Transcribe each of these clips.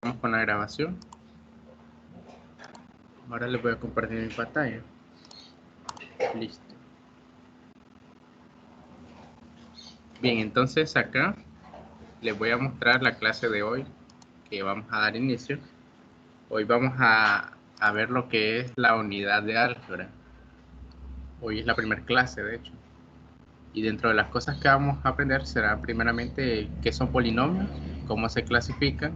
Vamos con la grabación. Ahora les voy a compartir mi pantalla. Listo. Bien, entonces acá les voy a mostrar la clase de hoy que vamos a dar inicio. Hoy vamos a ver lo que es la unidad de álgebra. Hoy es la primera clase, de hecho. Y dentro de las cosas que vamos a aprender será primeramente qué son polinomios, cómo se clasifican,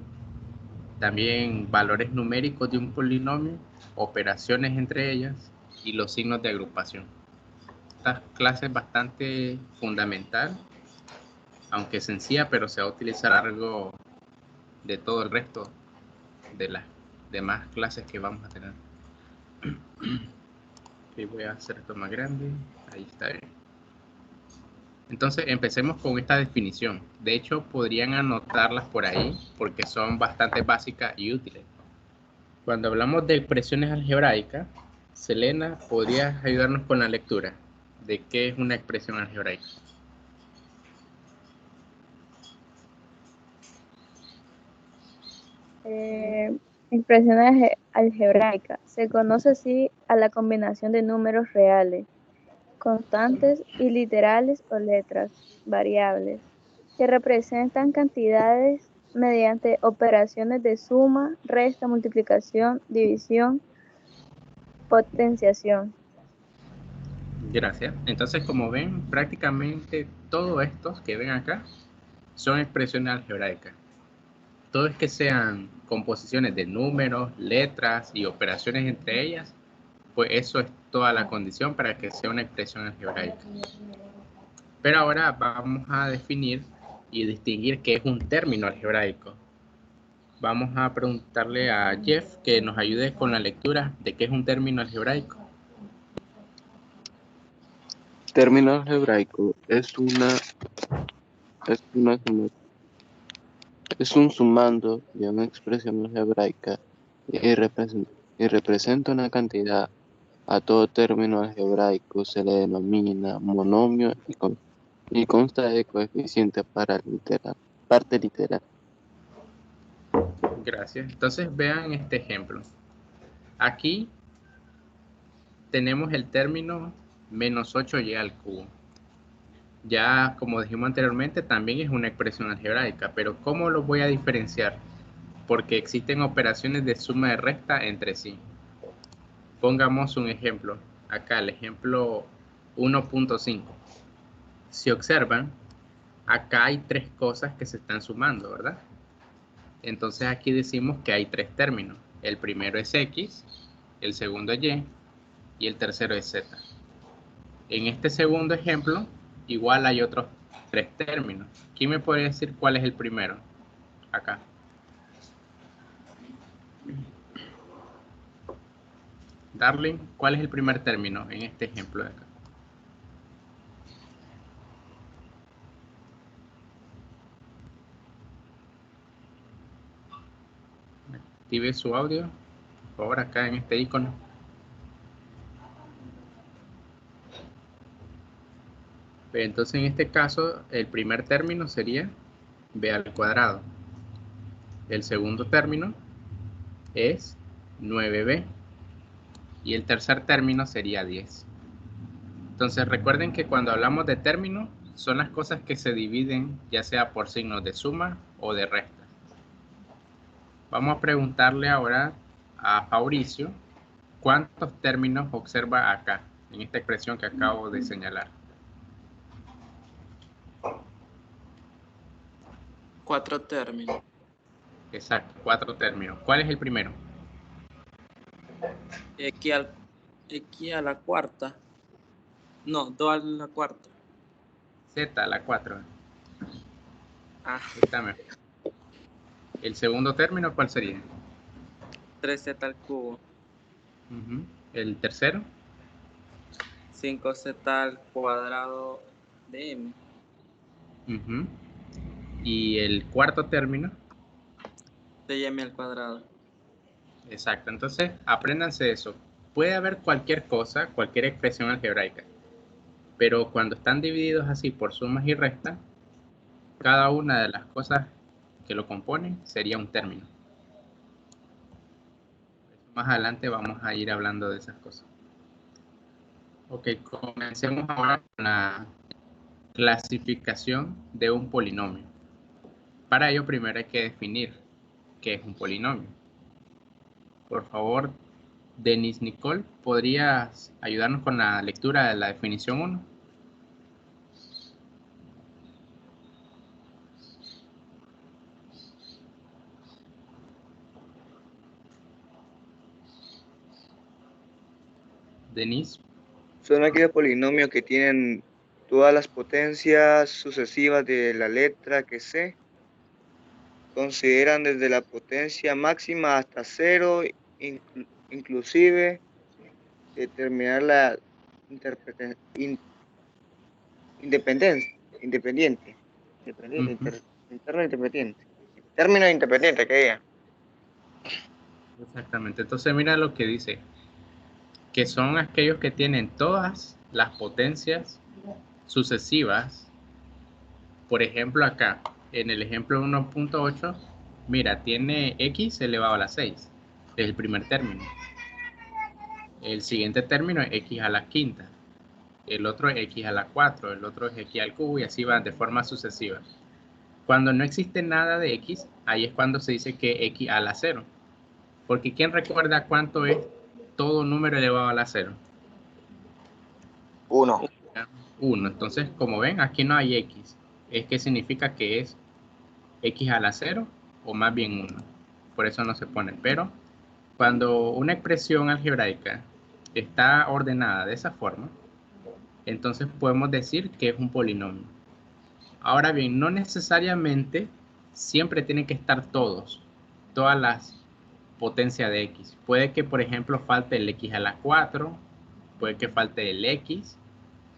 también valores numéricos de un polinomio, operaciones entre ellas y los signos de agrupación. Esta clase es bastante fundamental, aunque sencilla, pero se va a utilizar algo de todo el resto de las demás clases que vamos a tener. Okay, voy a hacer esto más grande, ahí está bien. Entonces empecemos con esta definición. De hecho, podrían anotarlas por ahí porque son bastante básicas y útiles. Cuando hablamos de expresiones algebraicas, Selena, ¿podrías ayudarnos con la lectura de qué es una expresión algebraica? Expresión algebraica. Se conoce así a la combinación de números reales, constantes y literales o letras variables, que representan cantidades mediante operaciones de suma, resta, multiplicación, división, potenciación. Gracias. Entonces, como ven, prácticamente todos estos que ven acá son expresiones algebraicas. Todo es que sean composiciones de números, letras y operaciones entre ellas, pues eso es toda la condición para que sea una expresión algebraica. Pero ahora vamos a definir y distinguir qué es un término algebraico. Vamos a preguntarle a Jeff que nos ayude con la lectura de qué es un término algebraico. Término algebraico es un sumando de una expresión algebraica y representa una cantidad. A todo término algebraico se le denomina monomio y consta de coeficientes parte literal. Gracias. Entonces vean este ejemplo. Aquí tenemos el término menos 8y al cubo. Ya, como dijimos anteriormente, también es una expresión algebraica, pero ¿cómo lo voy a diferenciar? Porque existen operaciones de suma de resta entre sí. Pongamos un ejemplo. Acá el ejemplo 1.5. Si observan, acá hay tres cosas que se están sumando, ¿verdad? Entonces aquí decimos que hay tres términos. El primero es X, el segundo es Y y el tercero es Z. En este segundo ejemplo, igual hay otros tres términos. ¿Quién me puede decir cuál es el primero? Acá. Darling, ¿cuál es el primer término en este ejemplo de acá? Active su audio, por favor, acá en este icono. Entonces, en este caso, el primer término sería b al cuadrado. El segundo término es 9b. Y el tercer término sería 10. Entonces, recuerden que cuando hablamos de términos, son las cosas que se dividen ya sea por signos de suma o de resta. Vamos a preguntarle ahora a Fabricio cuántos términos observa acá, en esta expresión que acabo de señalar. 4 términos. Exacto, 4 términos. ¿Cuál es el primero? X a la cuarta. No, 2 a la cuarta. Z, la 4. Ah, Está mejor. ¿El segundo término cuál sería? 3z al cubo. ¿El tercero? 5z al cuadrado de m. ¿Y el cuarto término? De m al cuadrado. Exacto, entonces apréndanse eso. Puede haber cualquier cosa, cualquier expresión algebraica, pero cuando están divididos así por sumas y restas, cada una de las cosas que lo componen sería un término. Más adelante vamos a ir hablando de esas cosas. Ok, comencemos ahora con la clasificación de un polinomio. Para ello primero hay que definir qué es un polinomio. Por favor, Denise Nicole, ¿podrías ayudarnos con la lectura de la definición 1? Denise. Son aquellos polinomios que tienen todas las potencias sucesivas de la letra que se consideran desde la potencia máxima hasta 0, inclusive determinar la independiente, interno independiente, término independiente que diga. Exactamente, entonces mira lo que dice, que son aquellos que tienen todas las potencias sucesivas. Por ejemplo, acá, en el ejemplo 1.8, mira, tiene x elevado a la 6, es el primer término. El siguiente término es x a la quinta, el otro es x a la 4, el otro es x al cubo y así va de forma sucesiva. Cuando no existe nada de x, ahí es cuando se dice que x a la 0. Porque ¿quién recuerda cuánto es todo número elevado a la 0? 1. 1. Entonces, como ven, aquí no hay x. Es que significa que es x a la 0 o más bien 1. Por eso no se pone. Pero cuando una expresión algebraica está ordenada de esa forma, entonces podemos decir que es un polinomio. Ahora bien, no necesariamente siempre tienen que estar todas las potencias de x. Puede que, por ejemplo, falte el x a la 4, puede que falte el x,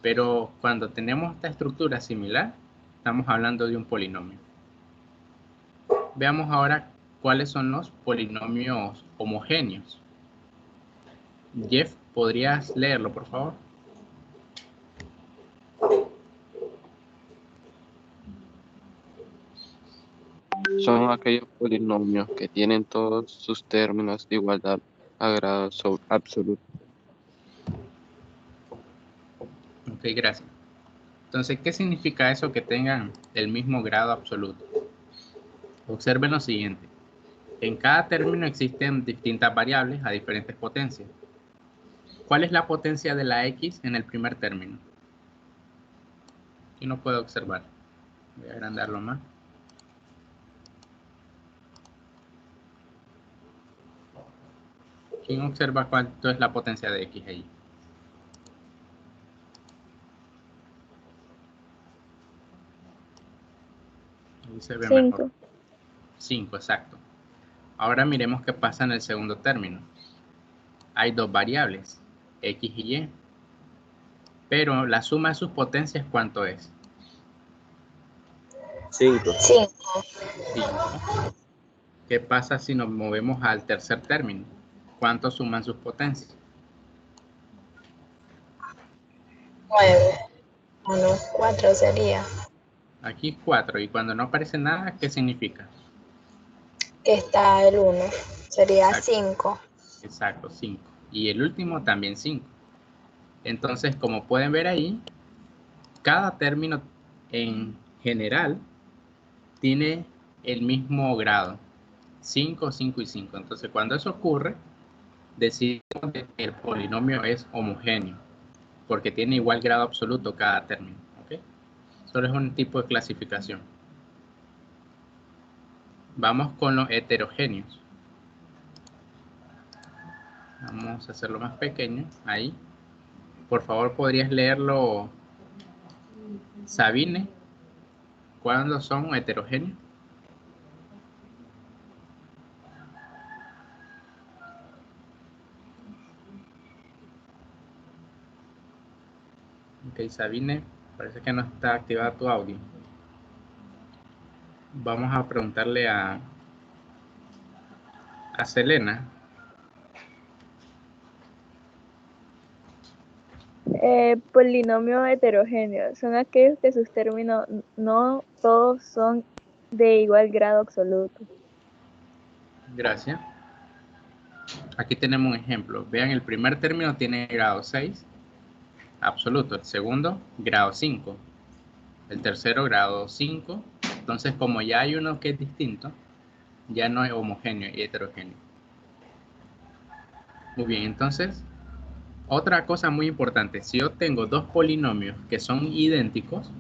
pero cuando tenemos esta estructura similar, estamos hablando de un polinomio. Veamos ahora cuáles son los polinomios homogéneos. Jeff, ¿podrías leerlo, por favor? Son aquellos polinomios que tienen todos sus términos de igualdad a grado absoluto. Ok, gracias. Entonces, ¿qué significa eso que tengan el mismo grado absoluto? Observen lo siguiente. En cada término existen distintas variables a diferentes potencias. ¿Cuál es la potencia de la x en el primer término? Aquí no puedo observar. Voy a agrandarlo más. ¿Quién observa cuánto es la potencia de x ahí? Ahí se ve 5. mejor. 5, exacto. Ahora miremos qué pasa en el segundo término. Hay dos variables, x y y. Pero la suma de sus potencias, ¿cuánto es? 5. 5. ¿Qué pasa si nos movemos al tercer término? ¿Cuánto suman sus potencias? 9. 1, 4 sería. Aquí 4. Y cuando no aparece nada, ¿qué significa? Que está el 1. Sería Exacto. 5. Exacto, 5. Y el último también 5. Entonces, como pueden ver ahí, cada término en general tiene el mismo grado. 5, 5 y 5. Entonces, cuando eso ocurre, decimos que el polinomio es homogéneo, porque tiene igual grado absoluto cada término. ¿Okay? Solo es un tipo de clasificación. Vamos con los heterogéneos. Vamos a hacerlo más pequeño. Ahí. Por favor, ¿podrías leerlo, Sabine? ¿Cuándo son heterogéneos? Ok, Sabine, parece que no está activado tu audio. Vamos a preguntarle a Selena. Polinomio heterogéneo son aquellos que sus términos no todos son de igual grado absoluto. Gracias. Aquí tenemos un ejemplo. Vean, el primer término tiene grado 6 absoluto, el segundo grado 5, el tercero grado 5. Entonces, como ya hay uno que es distinto, ya no es homogéneo y heterogéneo. Muy bien, entonces, otra cosa muy importante, si yo tengo dos polinomios que son idénticos,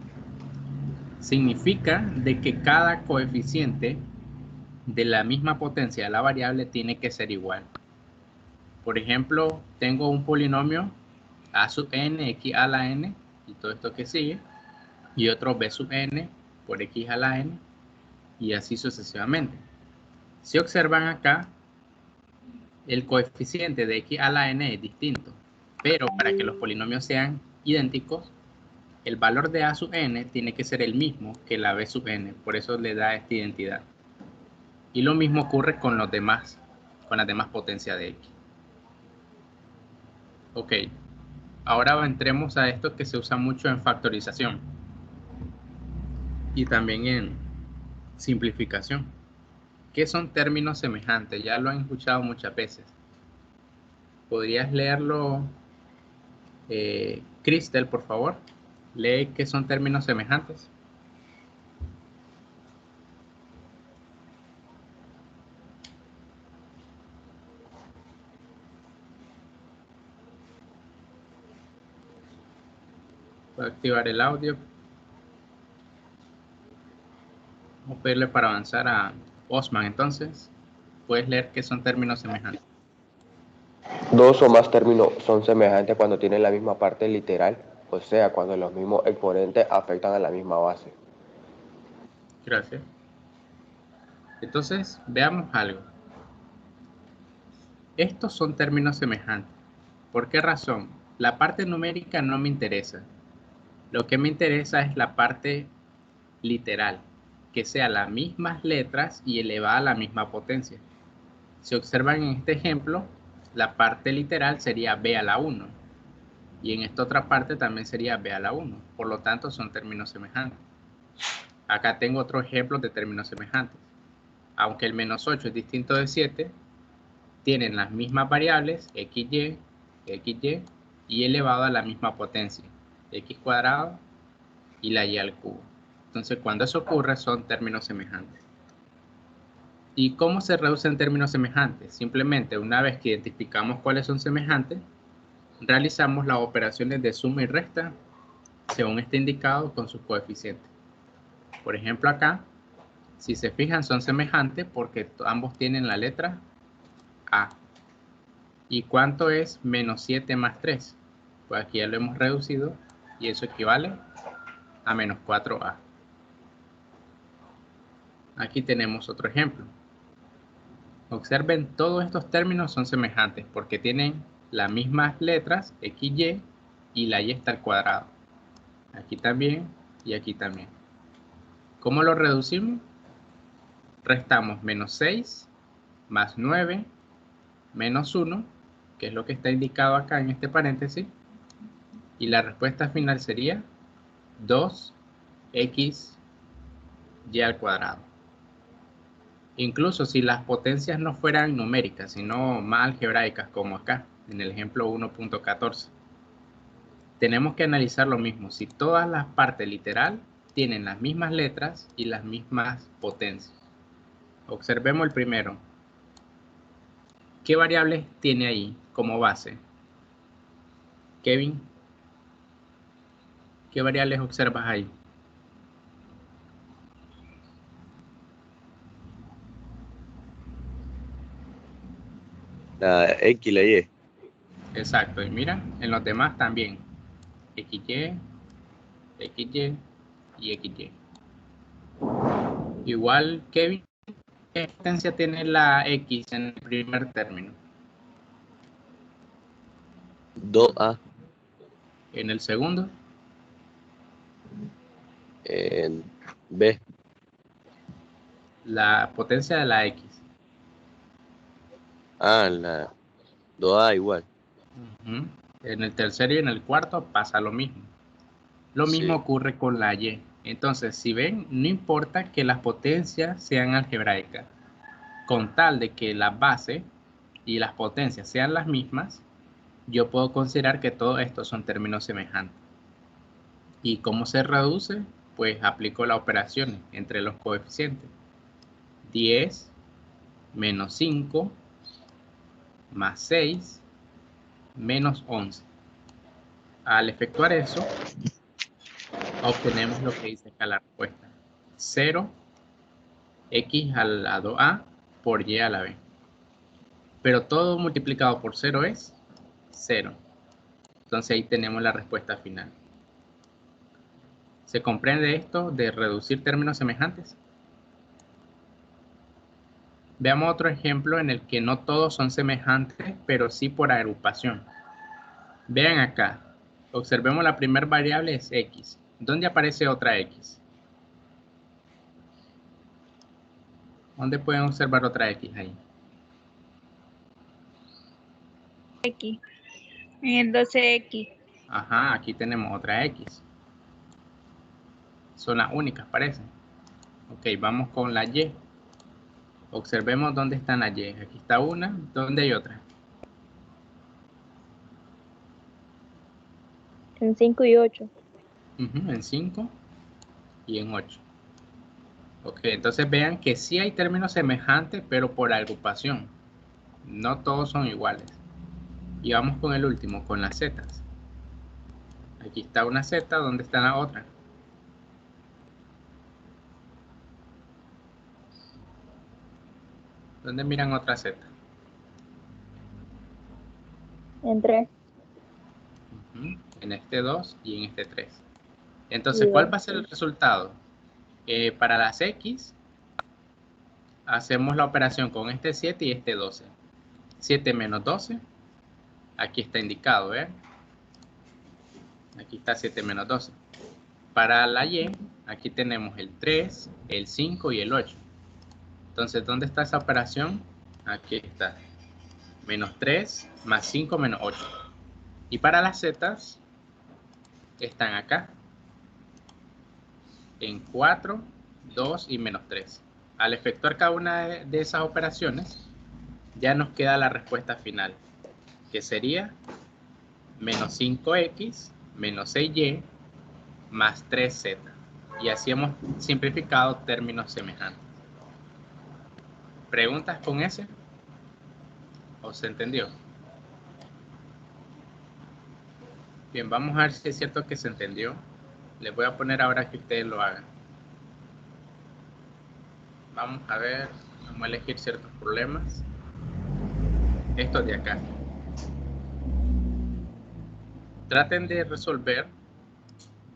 significa de que cada coeficiente de la misma potencia de la variable tiene que ser igual. Por ejemplo, tengo un polinomio a sub n, x a la n, y todo esto que sigue, y otro b sub n por x a la n, y así sucesivamente. Si observan acá, el coeficiente de x a la n es distinto, pero para que los polinomios sean idénticos, el valor de a sub n tiene que ser el mismo que la b sub n, por eso le da esta identidad. Y lo mismo ocurre con los demás, con las demás potencias de x. Ok, ahora entremos a esto que se usa mucho en factorización y también en simplificación. ¿Qué son términos semejantes? Ya lo han escuchado muchas veces. ¿Podrías leerlo, Cristel, por favor? Lee qué son términos semejantes. Voy a activar el audio. Vamos a pedirle para avanzar a Osman. Entonces, puedes leer qué son términos semejantes. Dos o más términos son semejantes cuando tienen la misma parte literal, o sea, cuando los mismos exponentes afectan a la misma base. Gracias. Entonces, veamos algo. Estos son términos semejantes. ¿Por qué razón? La parte numérica no me interesa. Lo que me interesa es la parte literal, que sea las mismas letras y elevada a la misma potencia. Si observan en este ejemplo, la parte literal sería b a la 1. Y en esta otra parte también sería b a la 1. Por lo tanto, son términos semejantes. Acá tengo otro ejemplo de términos semejantes. Aunque el menos 8 es distinto de 7, tienen las mismas variables, xy y elevado a la misma potencia, x cuadrado y la y al cubo. Entonces, cuando eso ocurre, son términos semejantes. ¿Y cómo se reducen términos semejantes? Simplemente, una vez que identificamos cuáles son semejantes, realizamos las operaciones de suma y resta según esté indicado con sus coeficientes. Por ejemplo, acá, si se fijan, son semejantes porque ambos tienen la letra A. ¿Y cuánto es menos 7 más 3? Pues aquí ya lo hemos reducido y eso equivale a menos 4A. Aquí tenemos otro ejemplo. Observen, todos estos términos son semejantes porque tienen las mismas letras, xy, y la y está al cuadrado. Aquí también y aquí también. ¿Cómo lo reducimos? Restamos menos 6 más 9 menos 1, que es lo que está indicado acá en este paréntesis, y la respuesta final sería 2x y al cuadrado. Incluso si las potencias no fueran numéricas, sino más algebraicas, como acá, en el ejemplo 1.14, tenemos que analizar lo mismo. Si todas las partes literal tienen las mismas letras y las mismas potencias. Observemos el primero. ¿Qué variables tiene ahí como base? Kevin, ¿qué variables observas ahí? La X y la Y. Exacto, y mira, en los demás también. XY, XY y XY. Igual, Kevin, ¿qué potencia tiene la X en el primer término? 2A. En el segundo, B. la potencia de la X. La 2A igual. En el tercero y en el cuarto pasa lo mismo. Lo mismo Sí. ocurre con la Y. Entonces, si ven, no importa que las potencias sean algebraicas, con tal de que la base y las potencias sean las mismas, yo puedo considerar que todos estos son términos semejantes. ¿Y cómo se reduce? Pues aplico la operación entre los coeficientes. 10 menos 5 más 6 menos 11. Al efectuar eso, obtenemos lo que dice acá la respuesta. 0, x al lado a por y a la b. Pero todo multiplicado por 0 es 0. Entonces ahí tenemos la respuesta final. ¿Se comprende esto de reducir términos semejantes? Veamos otro ejemplo en el que no todos son semejantes, pero sí por agrupación. Vean acá. Observemos la primera variable es x. ¿Dónde aparece otra x? ¿Dónde pueden observar otra x ahí? X. En el 12X. Ajá, aquí tenemos otra x. Son las únicas, parece. Ok, vamos con la y. Observemos dónde están las y. Aquí está una, ¿dónde hay otra? En 5 y 8. En 5 y en 8. Ok, entonces vean que sí hay términos semejantes, pero por agrupación. No todos son iguales. Y vamos con el último, con las zetas. Aquí está una z, ¿dónde está la otra? ¿Dónde miran otra z? En 3. En este 2 y en este 3. Entonces, ¿cuál va a ser el resultado? Para las x, hacemos la operación con este 7 y este 12. 7 menos 12, aquí está indicado, ¿ver? Aquí está 7 menos 12. Para la y, aquí tenemos el 3, el 5 y el 8. Entonces, ¿dónde está esa operación? Aquí está. Menos 3 más 5 menos 8. Y para las zetas, están acá. En 4, 2 y menos 3. Al efectuar cada una de esas operaciones, ya nos queda la respuesta final, que sería menos 5x menos 6y más 3z. Y así hemos simplificado términos semejantes. ¿Preguntas con ese? ¿O se entendió? Bien, vamos a ver si es cierto que se entendió. Les voy a poner ahora que ustedes lo hagan. Vamos a ver, vamos a elegir ciertos problemas. Estos de acá. Traten de resolver.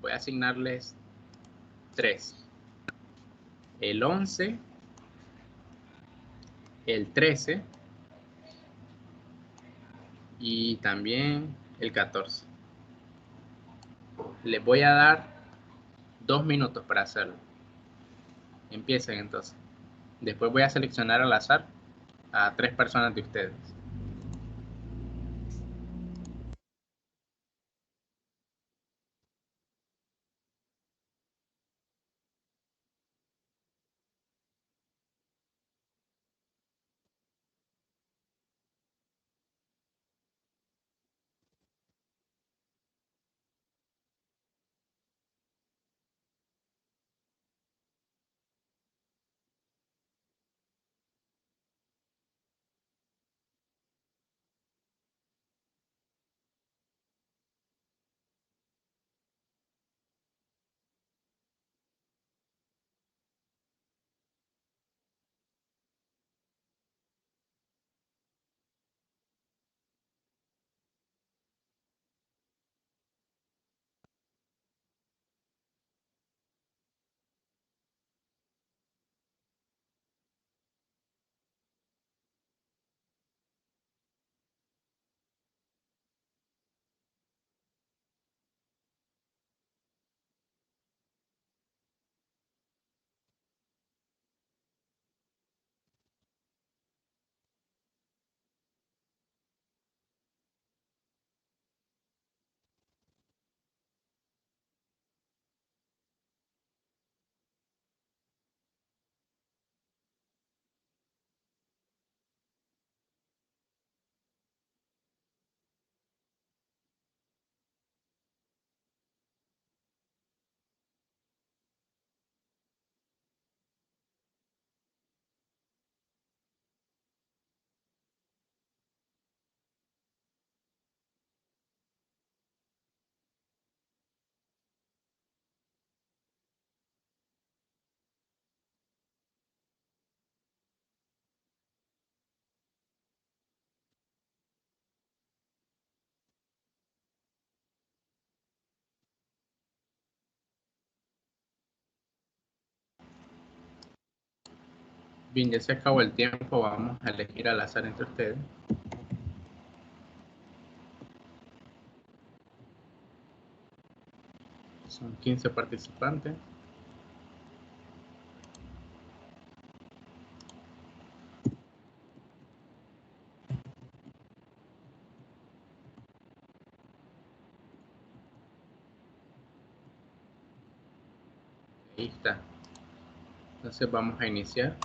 Voy a asignarles 3. El 11, el 13 y también el 14. Les voy a dar 2 minutos para hacerlo. Empiecen entonces. Después voy a seleccionar al azar a 3 personas de ustedes. Bien, ya se acabó el tiempo. Vamos a elegir al azar entre ustedes. Son 15 participantes. Ahí está. Entonces vamos a iniciar.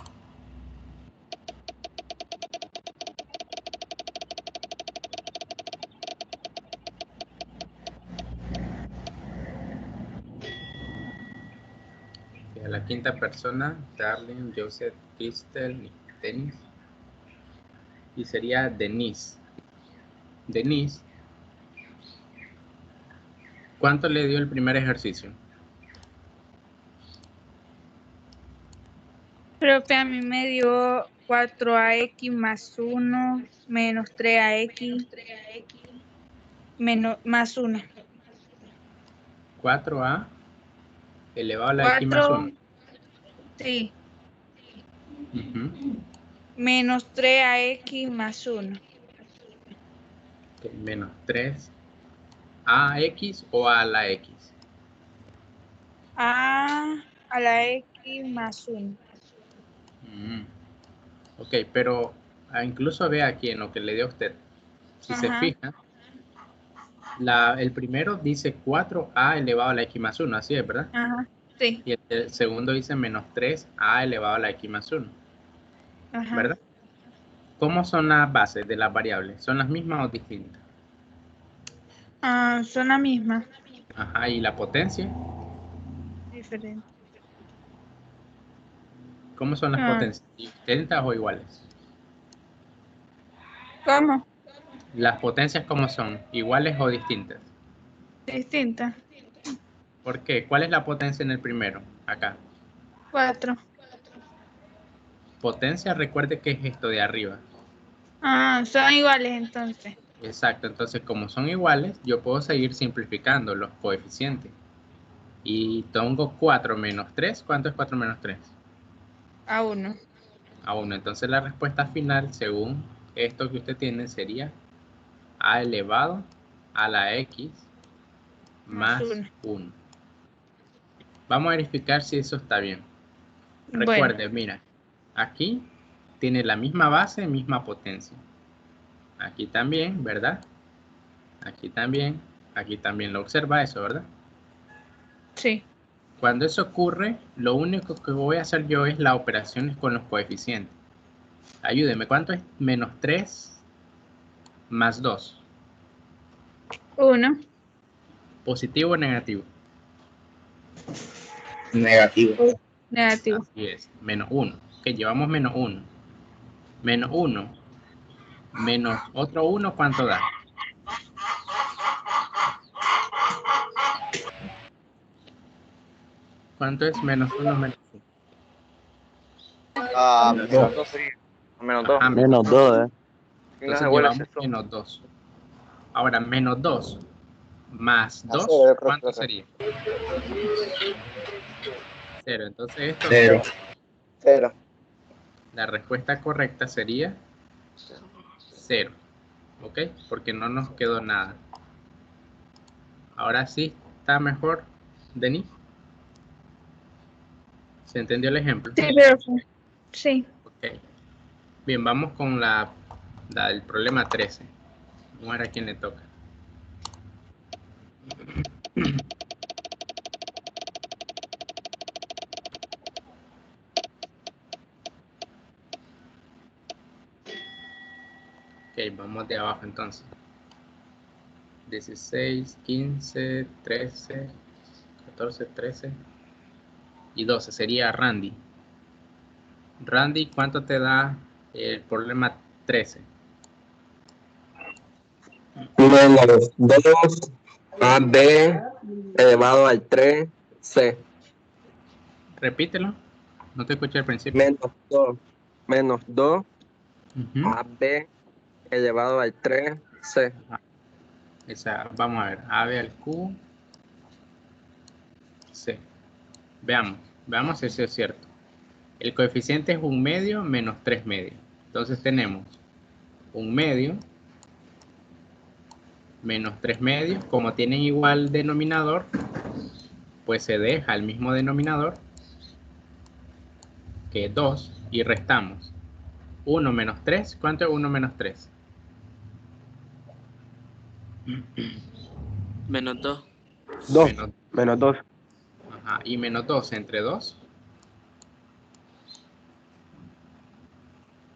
A la quinta persona, Darlene, Joseph, Crystal, Dennis. Y sería Denise. Denise, ¿cuánto le dio el primer ejercicio? Profe, a mí me dio 4ax más 1 menos 3ax más 1. 4a elevado a la x más 1. Sí, Ujú. menos 3ax más 1. Ok, menos 3 ax o a la x. A la x más 1. Ok, pero incluso ve aquí en lo que le dio a usted. Si se Ajá. fija, el primero dice 4a elevado a la x más 1, así es, ¿verdad? Ajá, sí. Y el segundo dice menos 3a elevado a la x más 1, Ajá. ¿verdad? ¿Cómo son las bases de las variables? ¿Son las mismas o distintas? Son la misma. Ajá, ¿y la potencia? Diferente. ¿Cómo son las potencias? ¿Distintas o iguales? ¿Cómo? ¿Las potencias cómo son? ¿Iguales o distintas? Distinta. ¿Por qué? ¿Cuál es la potencia en el primero? Acá. 4. Potencia, recuerde que es esto de arriba. Son iguales entonces. Exacto, entonces como son iguales, yo puedo seguir simplificando los coeficientes. Y tengo 4 menos 3. ¿Cuánto es 4 menos 3? A 1. A 1. Entonces la respuesta final, según esto que usted tiene, sería a elevado a la x más 1. Vamos a verificar si eso está bien. Recuerde, mira, aquí tiene la misma base, misma potencia. Aquí también, ¿verdad? Aquí también lo observa eso, ¿verdad? Sí. Cuando eso ocurre, lo único que voy a hacer yo es las operaciones con los coeficientes. Ayúdeme, ¿cuánto es menos 3 más 2? 1. ¿Positivo o negativo? Negativo. Negativo. Así es, menos 1. Que llevamos menos 1. Menos 1 menos otro 1, ¿cuánto da? ¿Cuánto es menos 1 menos 1? Menos 2 sería. Menos 2. Ajá, Menos 2, Entonces llevamos menos 2. Ahora, menos 2 más 2, ¿cuánto sería? 0. Entonces esto 0. 0. La respuesta correcta sería 0. ¿Ok? Porque no nos quedó nada. Ahora sí, ¿está mejor, Denis? ¿Se entendió el ejemplo? Sí, pero sí. Ok. Bien, vamos con el problema 13. Vamos a ver a quién le toca. Ok, vamos de abajo entonces. 16, 15, 13, 14, 13 y 12. Sería Randy. Randy, ¿cuánto te da el problema 13? Menos 2 AB elevado al 3C. Repítelo. No te escuché al principio. Menos 2 Uh-huh. AB elevado al 3C. Vamos a ver. AB al Q. C. Veamos si eso es cierto. El coeficiente es 1 medio menos 3 medios. Entonces tenemos 1 medio menos 3 medios. Como tienen igual denominador, pues se deja el mismo denominador, que es 2, y restamos 1 menos 3. ¿Cuánto es 1 menos 3? Menos 2. 2. Menos, Menos 2. ajá, y menos 2 entre 2.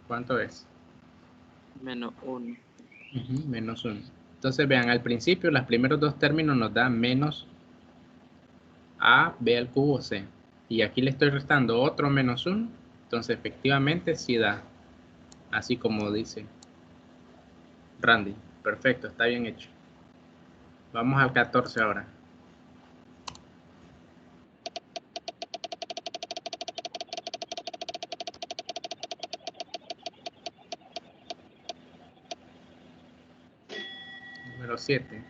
¿Cuánto es? Menos 1. Menos 1. Entonces vean, al principio los primeros dos términos nos dan menos a b al cubo c. Y aquí le estoy restando otro menos 1. Entonces efectivamente sí da. Así como dice Randy. Perfecto, está bien hecho. Vamos al 14 ahora. Número 7.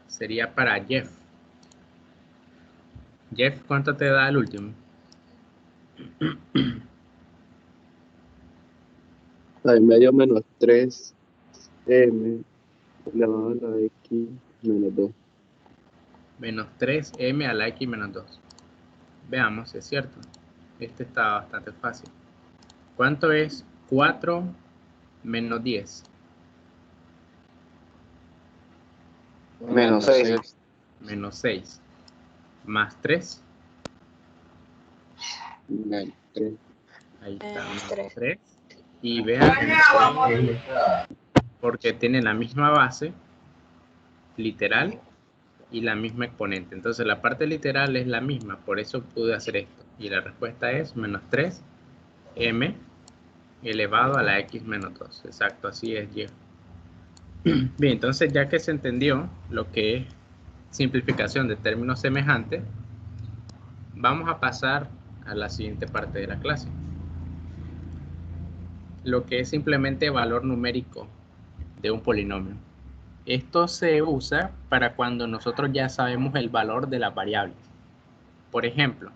Sería para Jeff. Jeff, ¿cuánto te da el último? Al medio menos 3m elevado a la x menos 2. Menos 3m a la x menos 2. Veamos si es cierto. Este está bastante fácil. ¿Cuánto es 4 menos 10? Menos 6. Menos 6. Más 3. Menos 3. Ahí está, Menos menos 3. 3. Y vean, porque tiene la misma base literal y la misma exponente. Entonces la parte literal es la misma, por eso pude hacer esto. Y la respuesta es menos 3m elevado a la x menos 2. Exacto, así es, Jeff. Bien, entonces ya que se entendió lo que es simplificación de términos semejantes, vamos a pasar a la siguiente parte de la clase. Lo que es simplemente valor numérico de un polinomio. Esto se usa para cuando nosotros ya sabemos el valor de las variables. Por ejemplo,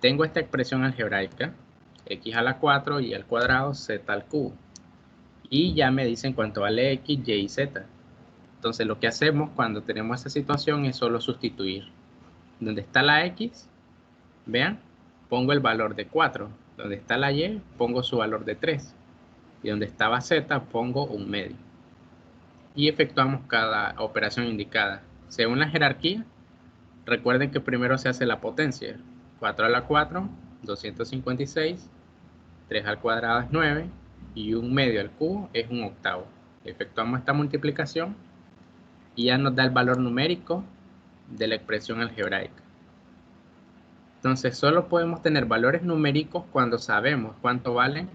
tengo esta expresión algebraica, x a la 4 y al cuadrado z al cubo. Y ya me dicen cuánto vale x, y y z. Entonces lo que hacemos cuando tenemos esta situación es solo sustituir. Donde está la x, vean, pongo el valor de 4. Donde está la y, pongo su valor de 3. Y donde estaba z, pongo un medio. Y efectuamos cada operación indicada. Según la jerarquía, recuerden que primero se hace la potencia. 4 a la 4, 256. 3 al cuadrado es 9. Y un medio al cubo es un octavo. Efectuamos esta multiplicación y ya nos da el valor numérico de la expresión algebraica. Entonces solo podemos tener valores numéricos cuando sabemos cuánto valen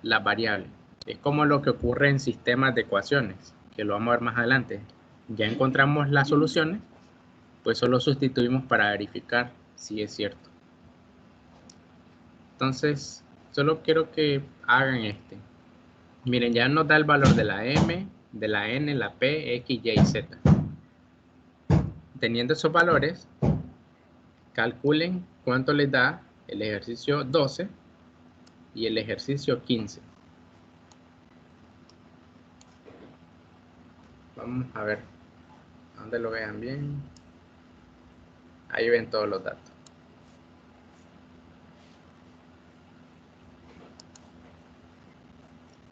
las variables. Es como lo que ocurre en sistemas de ecuaciones, que lo vamos a ver más adelante. Ya encontramos las soluciones, pues solo sustituimos para verificar si es cierto. Entonces solo quiero que hagan este. Miren, ya nos da el valor de la m, de la n, la p, x, y, z. Teniendo esos valores, calculen cuánto les da el ejercicio 12 y el ejercicio 15. Vamos a ver donde lo vean bien. Ahí ven todos los datos.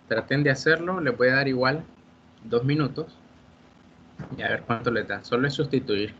Traten de hacerlo, les voy a dar igual 2 minutos y a ver cuánto les da. Solo es sustituir.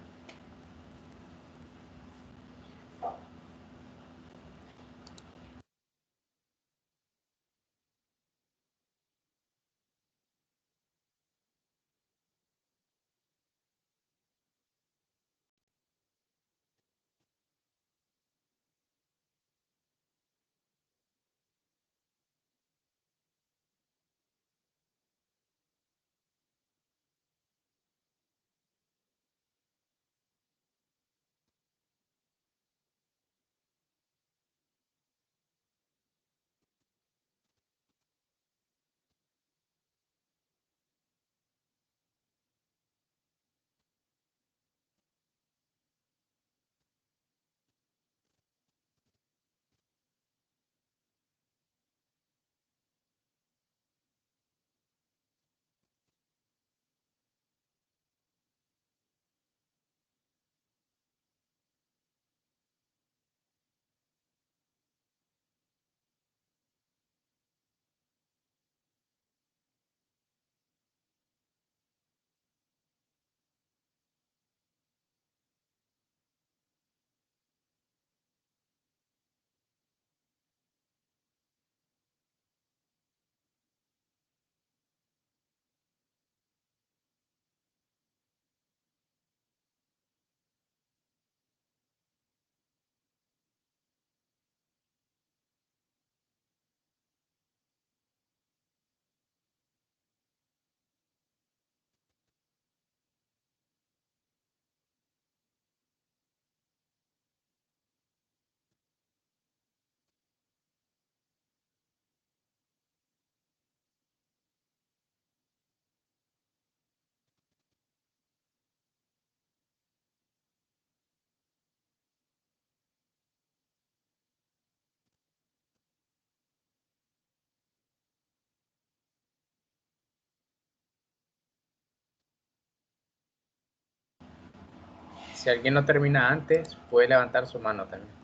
Si alguien no termina antes, puede levantar su mano también.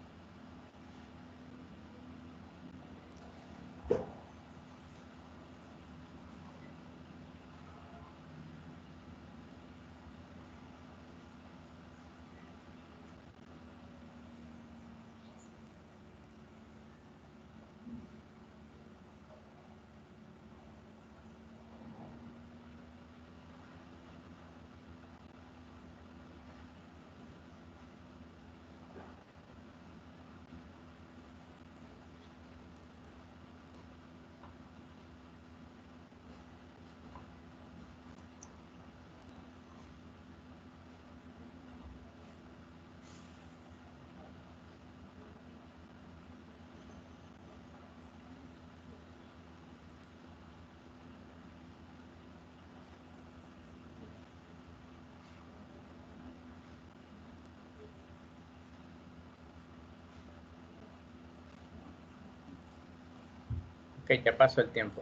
Ok, ya pasó el tiempo.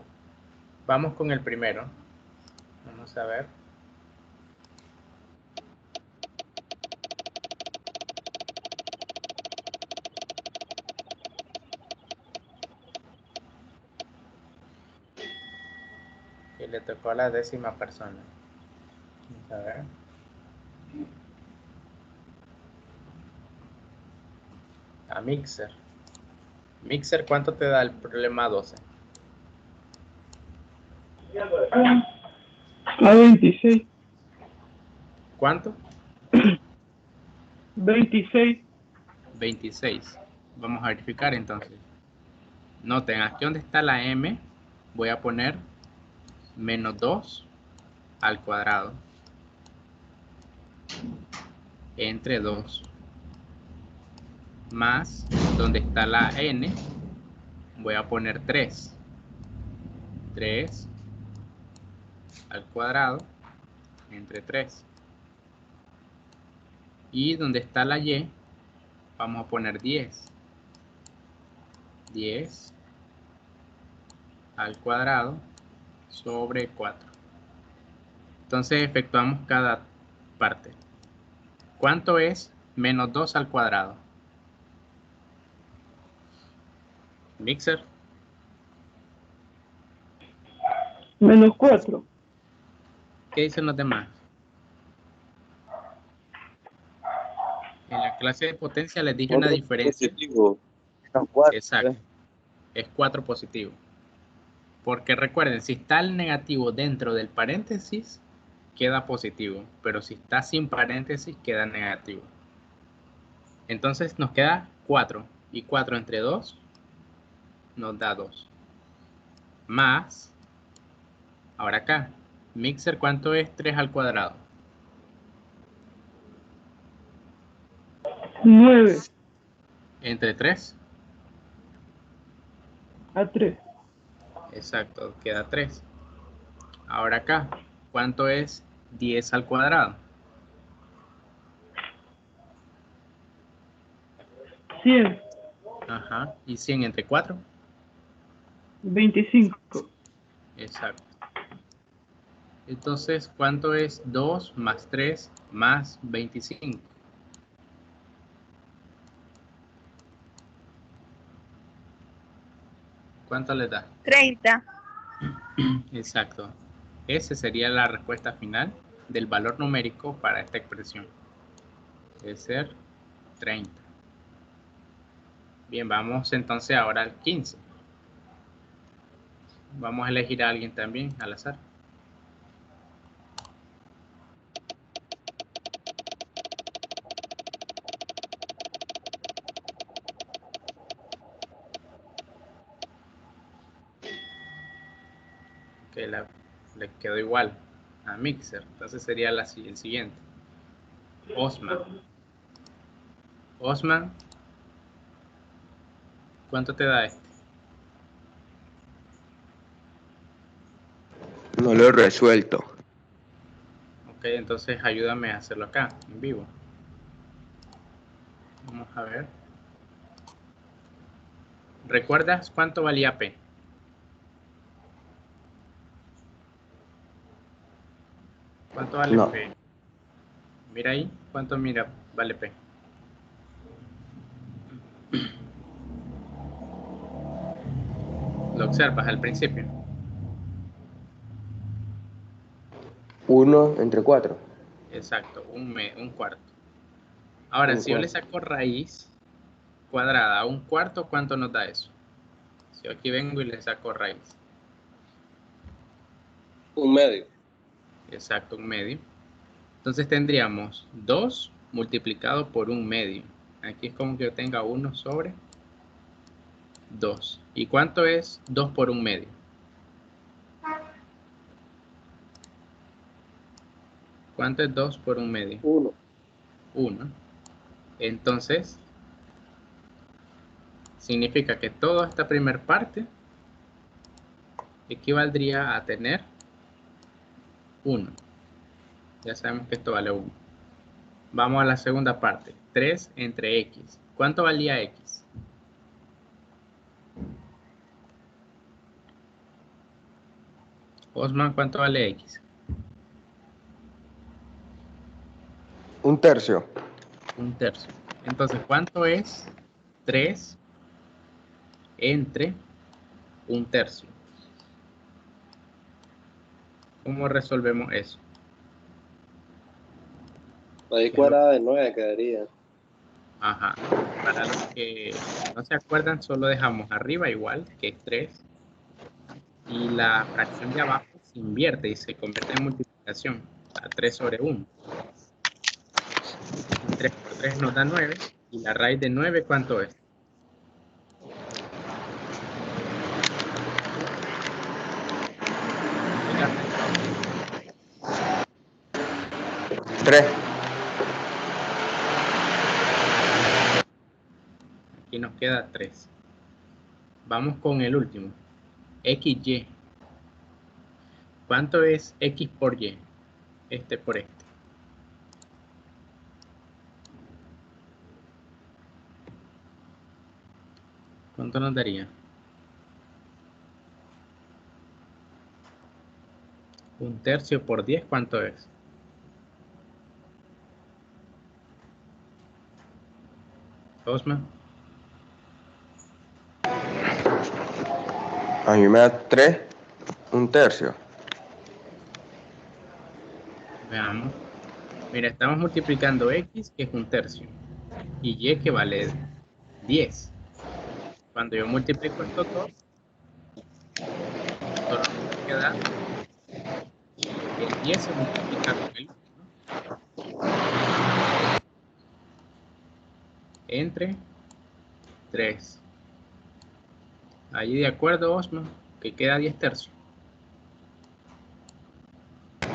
Vamos con el primero. Vamos a ver. Que le tocó a la 10ª persona. Vamos a ver. A Mixer. Mixer, ¿cuánto te da el problema 12? A 26. ¿Cuánto? 26. 26. Vamos a verificar entonces. Noten, aquí donde está la m, voy a poner menos 2 al cuadrado entre 2 más donde está la n, voy a poner 3 al cuadrado entre 3 y donde está la y vamos a poner 10 al cuadrado sobre 4. Entonces efectuamos cada parte. ¿Cuánto es menos 2 al cuadrado? Mixer. Menos 4. ¿Qué dicen los demás? En la clase de potencia les dije una diferencia. Positivo. Menos 4. Exacto. Es 4 positivo. Porque recuerden, si está el negativo dentro del paréntesis, queda positivo. Pero si está sin paréntesis, queda negativo. Entonces nos queda 4. Y 4 entre 2 nos da 2. Más, ahora acá, Mixer, ¿cuánto es 3 al cuadrado? 9. Entre 3. A 3. Exacto, queda 3. Ahora acá, ¿cuánto es 10 al cuadrado? 100. Ajá, ¿y 100 entre 4? 25. Exacto. Entonces, ¿cuánto es 2 más 3 más 25? ¿Cuánto le da? 30. Exacto. Esa sería la respuesta final del valor numérico para esta expresión. Debe ser 30. Bien, vamos entonces ahora al 15. Vamos a elegir a alguien también al azar. Que le quedó igual a Mixer. Entonces sería el siguiente. Osman. Osman, ¿cuánto te da este? No lo he resuelto. Ok, entonces ayúdame a hacerlo acá, en vivo. Vamos a ver. ¿Recuerdas cuánto valía P? ¿Cuánto vale No. P? Mira ahí, ¿cuánto mira? Vale, P. Lo observas al principio. 1 entre 4. Exacto, un cuarto. Ahora, Un si yo le cuarto. saco raíz cuadrada a un cuarto, ¿cuánto nos da eso? Si yo aquí vengo y le saco raíz. 1/2. Exacto, 1/2. Entonces tendríamos 2 multiplicado por 1/2. Aquí es como que yo tenga 1 sobre 2. ¿Y cuánto es 2 por 1/2? ¿Cuánto es 2 por 1/2? 1. 1. Entonces, significa que toda esta primera parte equivaldría a tener 1. Ya sabemos que esto vale 1. Vamos a la segunda parte. 3 entre x. ¿Cuánto valía x? Osman, ¿cuánto vale x? 1/3. 1/3. Entonces, ¿cuánto es 3 entre 1/3? ¿Cómo resolvemos eso? Raíz cuadrada de 9 quedaría. Ajá. Para los que no se acuerdan, solo dejamos arriba igual, que es 3. Y la fracción de abajo se invierte y se convierte en multiplicación. A 3 sobre 1. 3 por 3 nos da 9. ¿Y la raíz de 9 cuánto es? Tres. Aquí nos queda 3. Vamos con el último. XY. ¿Cuánto es X por Y? Este por este. ¿Cuánto nos daría? 1/3 por 10, ¿cuánto es? Osman. A mí me da 3, 1/3. Veamos. Mira, estamos multiplicando X, que es 1/3, y Y, que vale 10. Cuando yo multiplico estos dos, solo me queda el 10 se multiplica con el 1 entre 3. Ahí de acuerdo, Osman, que queda 10/3.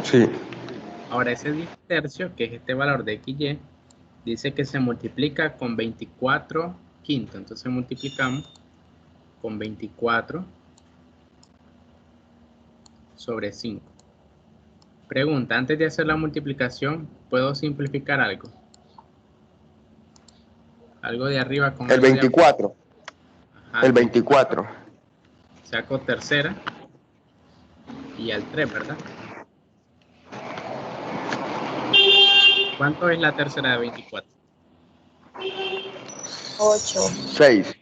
Sí. Ahora ese 10/3, que es este valor de XY, dice que se multiplica con 24/5. Entonces multiplicamos con 24 sobre 5. Pregunta, antes de hacer la multiplicación, ¿puedo simplificar algo? Algo de arriba con El algo de 24. abajo. Ajá, El 24. Saco tercera y al 3, ¿verdad? ¿Cuánto es la tercera de 24? 8. 6.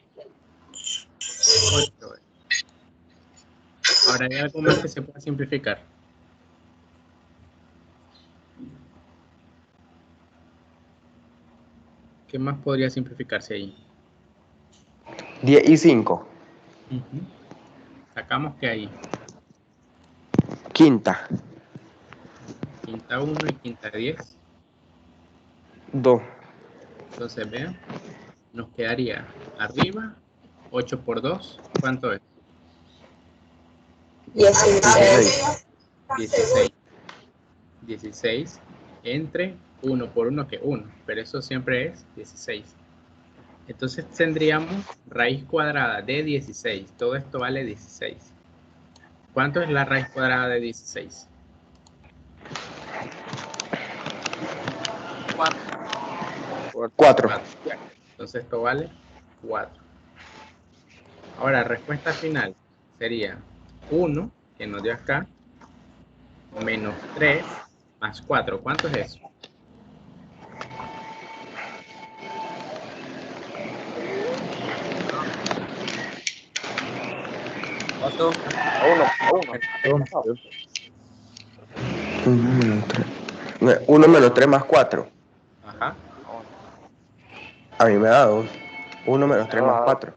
8. Ahora hay algo más que se pueda simplificar. ¿Qué más podría simplificarse ahí? 10 y 5. Sacamos que ahí. Quinta. Quinta 1 y quinta 10. 2. Entonces vean, nos quedaría arriba 8 por 2. ¿Cuánto es? 16. 16. 16 entre 1 por 1, que 1. Pero eso siempre es 16. Entonces tendríamos raíz cuadrada de 16. Todo esto vale 16. ¿Cuánto es la raíz cuadrada de 16? 4. Entonces esto vale 4. Ahora, respuesta final sería 1, que nos dio acá, menos 3 más 4. ¿Cuánto es eso? ¿Cuánto? A uno. 1 menos 3. 1 menos 3 más 4. Ajá. A mí me da 2. 1 menos 3 más 4.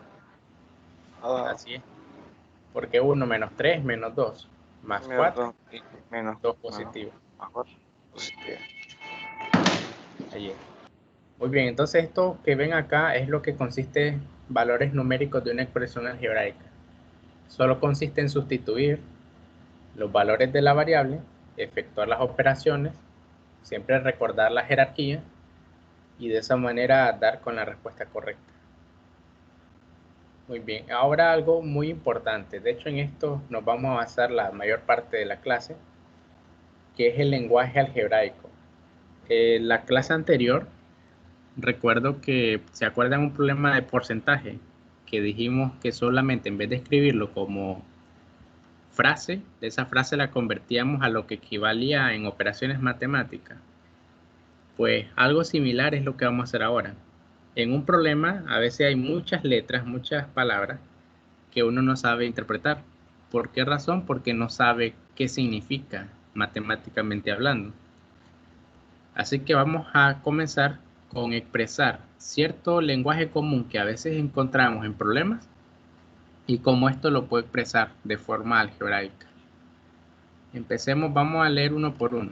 Así es. Porque 1 menos 3 menos 2 más 4, Menos 2 positivo. más 4 positivo. Ahí es. Muy bien, entonces esto que ven acá es lo que consiste valores numéricos de una expresión algebraica. Solo consiste en sustituir los valores de la variable, efectuar las operaciones, siempre recordar la jerarquía y de esa manera dar con la respuesta correcta. Muy bien, ahora algo muy importante, de hecho en esto nos vamos a basar la mayor parte de la clase, que es el lenguaje algebraico. La clase anterior, recuerdo que, ¿se acuerdan un problema de porcentaje? Que dijimos que solamente en vez de escribirlo como frase, de esa frase la convertíamos a lo que equivalía en operaciones matemáticas. Pues algo similar es lo que vamos a hacer ahora. En un problema a veces hay muchas letras, muchas palabras que uno no sabe interpretar. ¿Por qué razón? Porque no sabe qué significa matemáticamente hablando. Así que vamos a comenzar con expresar cierto lenguaje común que a veces encontramos en problemas y cómo esto lo puedo expresar de forma algebraica. Empecemos, vamos a leer uno por uno.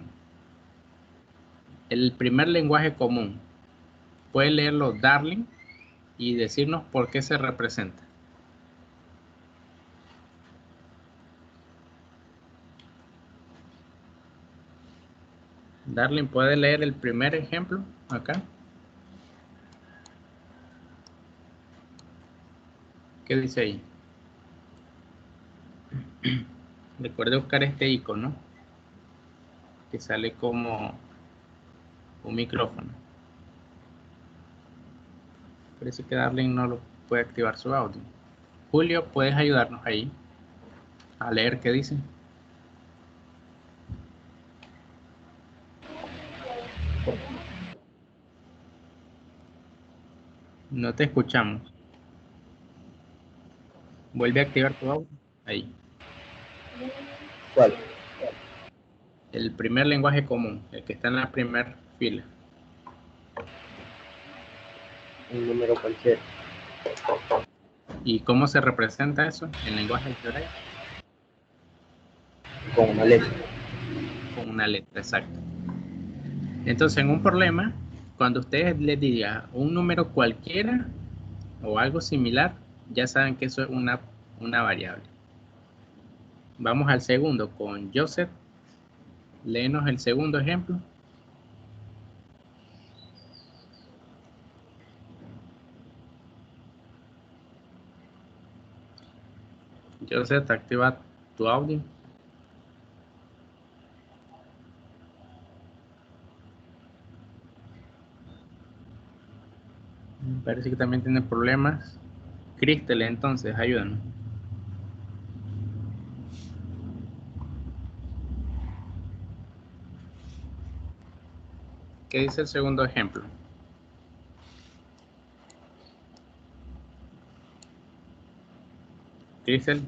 El primer lenguaje común. Puede leerlo Darling y decirnos por qué se representa. Darling, ¿puede leer el primer ejemplo acá? ¿Qué dice ahí? Recuerde buscar este icono que sale como un micrófono. Parece que Darling no lo puede activar su audio. Julio, ¿puedes ayudarnos ahí a leer qué dice? No te escuchamos. Vuelve a activar tu audio. Ahí. ¿Cuál? El primer lenguaje común, el que está en la primera fila. Un número cualquiera. ¿Y cómo se representa eso en lenguaje algebraico? Con una letra. Con una letra, exacto. Entonces, en un problema, cuando ustedes les digan un número cualquiera o algo similar, ya saben que eso es una variable. Vamos al segundo con Joseph. Léenos el segundo ejemplo. Joseph, activa tu audio. Parece que también tiene problemas. Cristel, entonces, ayúdanos. ¿Qué dice el segundo ejemplo? Cristel.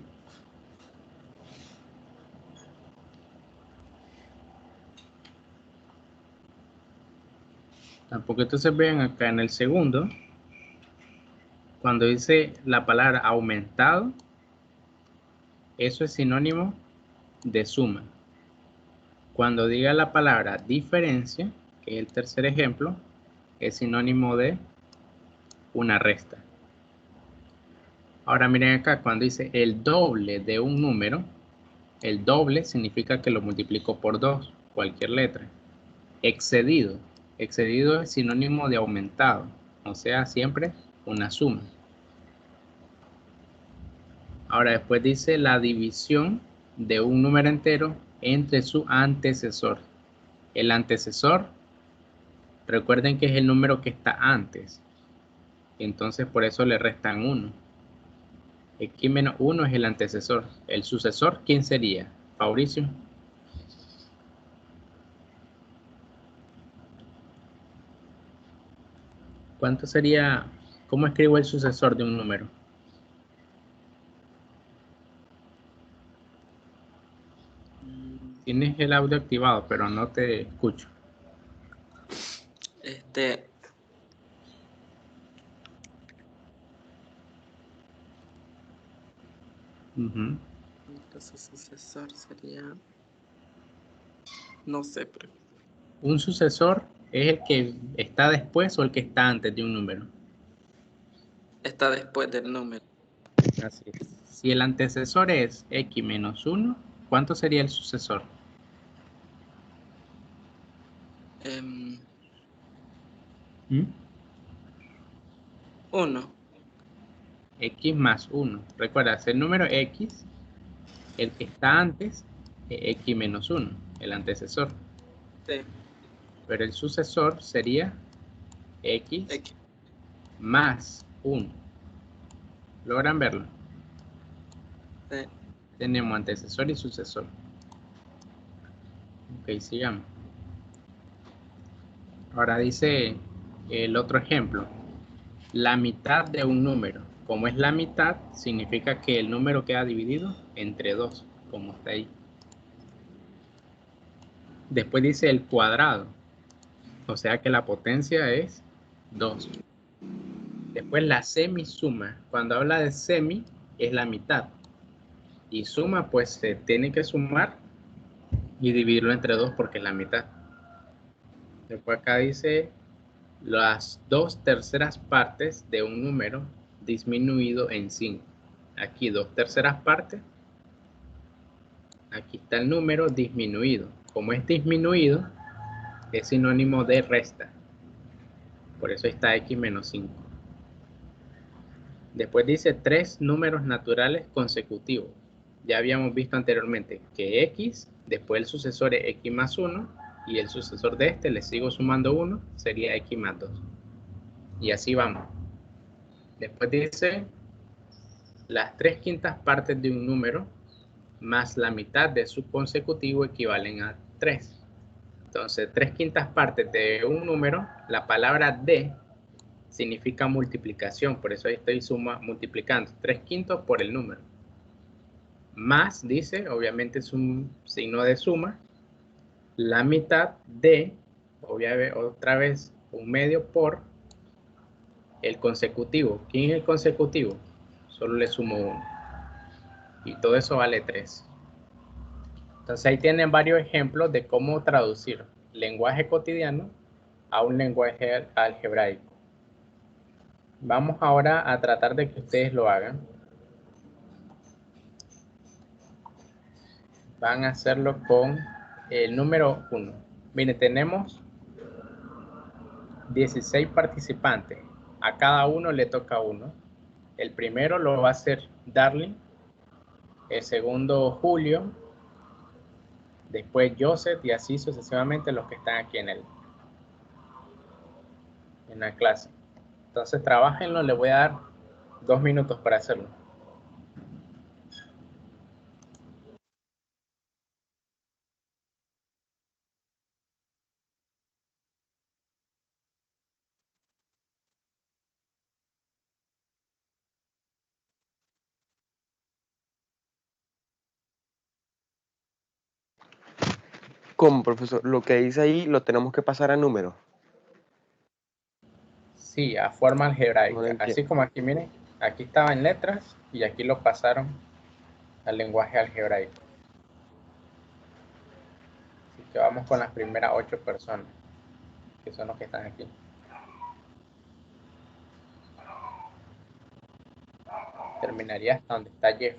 Tampoco, entonces vean acá en el segundo, cuando dice la palabra aumentado, eso es sinónimo de suma. Cuando diga la palabra diferencia, que es el tercer ejemplo, es sinónimo de una resta. Ahora miren acá, cuando dice el doble de un número, el doble significa que lo multiplico por 2, cualquier letra. Excedido. Excedido es sinónimo de aumentado, o sea, siempre una suma. Ahora después dice la división de un número entero entre su antecesor. El antecesor, recuerden que es el número que está antes. Entonces por eso le restan 1. X menos 1 es el antecesor. El sucesor, ¿quién sería? Mauricio. ¿Cuánto sería? ¿Cómo escribo el sucesor de un número? Tienes el audio activado, pero no te escucho. Entonces, sucesor sería... No sé, pero... Un sucesor es el que está después o el que está antes de un número. Está después del número. Así es. Si el antecesor es x menos 1, ¿cuánto sería el sucesor? ¿Mm? 1. X más 1. Recuerda, el número x, el que está antes, es x menos 1, el antecesor. Sí. Pero el sucesor sería x más 1. ¿Logran verlo? Sí. Tenemos antecesor y sucesor. Ok, sigamos. Ahora dice el otro ejemplo. La mitad de un número. Como es la mitad, significa que el número queda dividido entre 2, como está ahí. Después dice el cuadrado. O sea que la potencia es 2. Después la semisuma. Cuando habla de semi, es la mitad. Y suma, pues se tiene que sumar y dividirlo entre 2 porque es la mitad. Después acá dice las 2/3 partes de un número disminuido en 5. Aquí 2/3 partes. Aquí está el número disminuido. Como es disminuido, es sinónimo de resta. Por eso está x menos 5. Después dice 3 números naturales consecutivos. Ya habíamos visto anteriormente que x, después el sucesor es x más 1, y el sucesor de este le sigo sumando 1, sería x más 2. Y así vamos. Después dice las 3/5 partes de un número más la mitad de su consecutivo equivalen a 3. Entonces, 3/5 partes de un número, la palabra de significa multiplicación, por eso ahí estoy multiplicando 3/5 por el número. Más, dice, obviamente es un signo de suma. La mitad de, obviamente, otra vez, un medio por el consecutivo. ¿Quién es el consecutivo? Solo le sumo 1. Y todo eso vale 3. Entonces ahí tienen varios ejemplos de cómo traducir lenguaje cotidiano a un lenguaje algebraico. Vamos ahora a tratar de que ustedes lo hagan. Van a hacerlo con el número 1. Miren, tenemos 16 participantes. A cada uno le toca uno. El primero lo va a hacer Darling. El segundo Julio. Después Joseph y así sucesivamente los que están aquí en la clase. Entonces trabajenlo, le voy a dar 2 minutos para hacerlo. ¿Cómo, profesor? Lo que dice ahí lo tenemos que pasar a números. Sí, a forma algebraica. No Así como aquí, miren, aquí estaba en letras y aquí lo pasaron al lenguaje algebraico. Así que vamos con las primeras 8 personas, que son los que están aquí. Terminaría hasta donde está Jeff.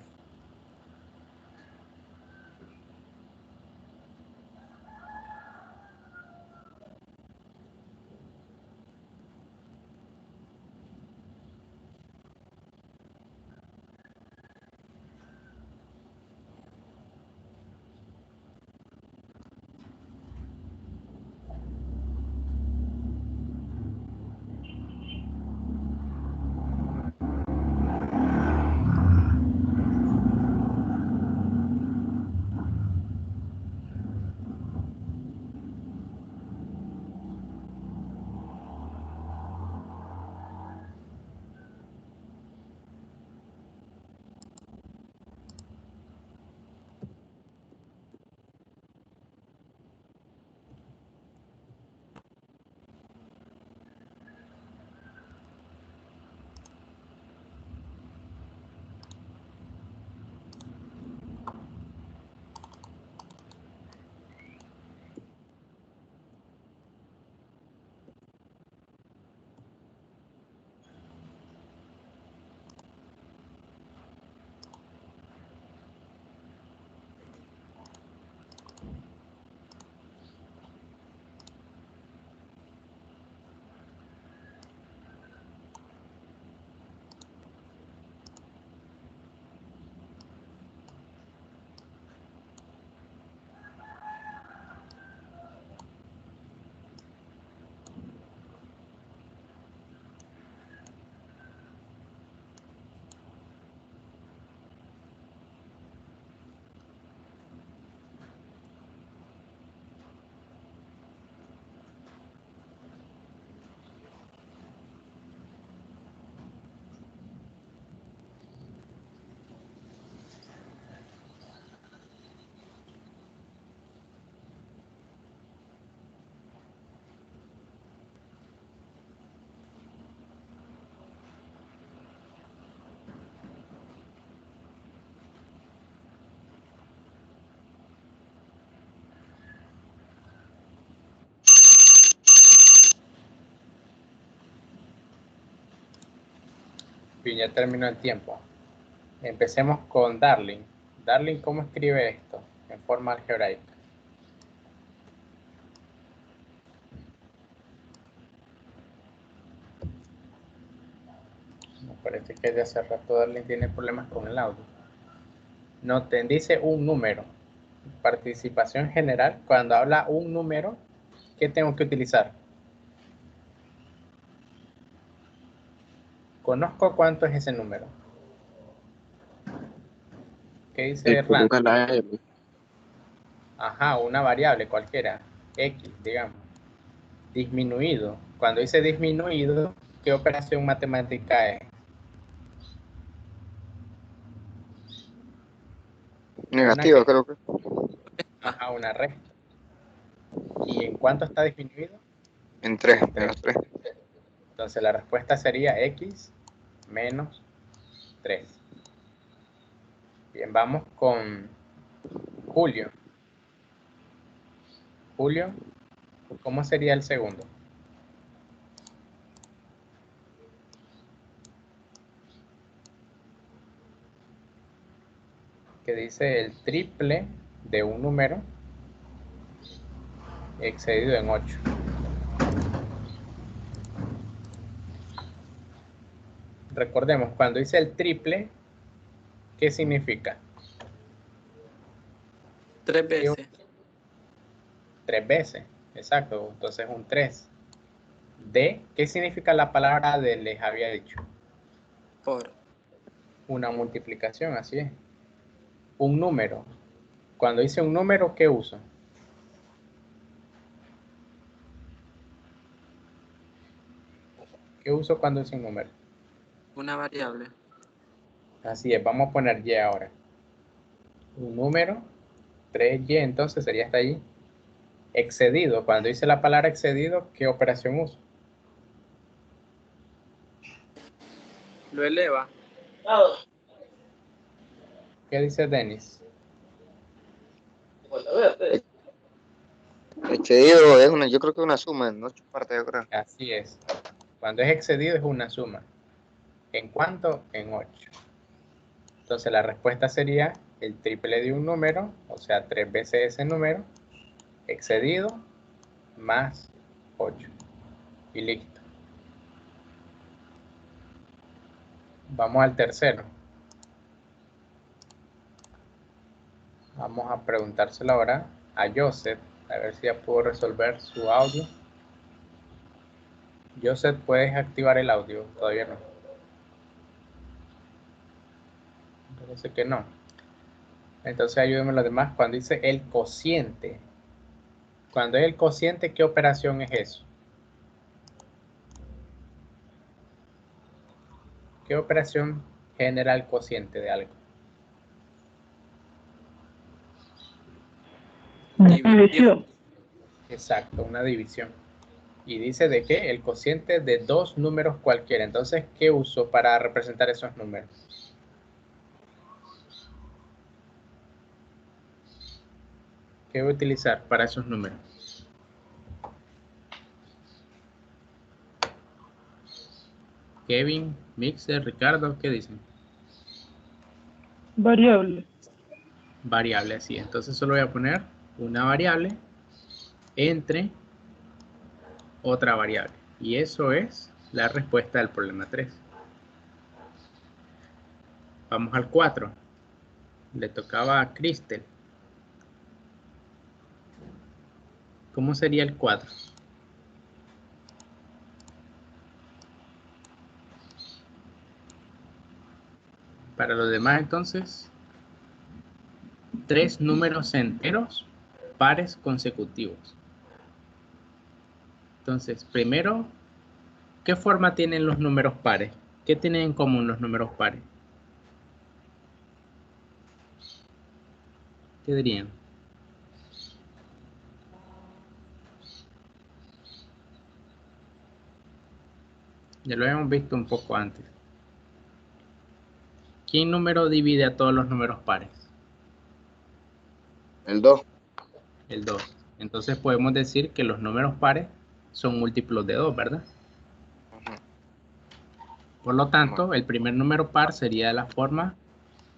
Bien, ya terminó el tiempo. Empecemos con Darling. Darling, ¿cómo escribe esto en forma algebraica? Me parece que de hace rato Darling tiene problemas con el audio. Noten, dice un número. Participación general. Cuando habla un número, ¿qué tengo que utilizar? Conozco cuánto es ese número. ¿Qué dice Hernán? Ajá, una variable cualquiera. X, digamos. Disminuido. Cuando dice disminuido, ¿qué operación matemática es? Negativo, creo que. Ajá, una resta. ¿Y en cuánto está disminuido? En 3, menos 3. Entonces la respuesta sería X menos 3. Bien, vamos con Julio. Julio, ¿cómo sería el segundo? Que dice el triple de un número excedido en 8. Recordemos, cuando dice el triple, ¿qué significa? 3 veces. 3 veces, exacto, entonces un 3. ¿De qué significa la palabra de? Les había dicho. Por. Una multiplicación, así es. Un número. Cuando dice un número, ¿qué uso? ¿Qué uso cuando dice un número? Una variable. Así es, vamos a poner y ahora. Un número, 3y, entonces sería hasta ahí. Excedido, cuando dice la palabra excedido, ¿qué operación uso? Lo eleva. ¿Qué dice Denis? Excedido es una, yo creo que es una suma en 8 partes, yo creo. Así es. Cuando es excedido es una suma. ¿En cuánto? En 8. Entonces la respuesta sería el triple de un número, o sea, 3 veces ese número, excedido, más 8. Y listo. Vamos al tercero. Vamos a preguntárselo ahora a Joseph, a ver si ya pudo resolver su audio. Joseph, ¿puedes activar el audio? Todavía no. Parece que no. Entonces ayúdenme los demás. Cuando dice el cociente. Cuando es el cociente, ¿qué operación es eso? ¿Qué operación genera el cociente de algo? División. Exacto, una división. Y dice de qué? El cociente de dos números cualquiera. Entonces, ¿qué uso para representar esos números? ¿Qué voy a utilizar para esos números? Kevin, Mixer, Ricardo, ¿qué dicen? Variable. Variable, así. Entonces solo voy a poner una variable entre otra variable. Y eso es la respuesta del problema 3. Vamos al 4. Le tocaba a Cristel. ¿Cómo sería el 4? Para los demás, entonces, 3 números enteros pares consecutivos. Entonces, primero, ¿qué forma tienen los números pares? ¿Qué tienen en común los números pares? ¿Qué dirían? Ya lo habíamos visto un poco antes. ¿Qué número divide a todos los números pares? El 2. El 2. Entonces podemos decir que los números pares son múltiplos de 2, ¿verdad? Por lo tanto, el primer número par sería de la forma,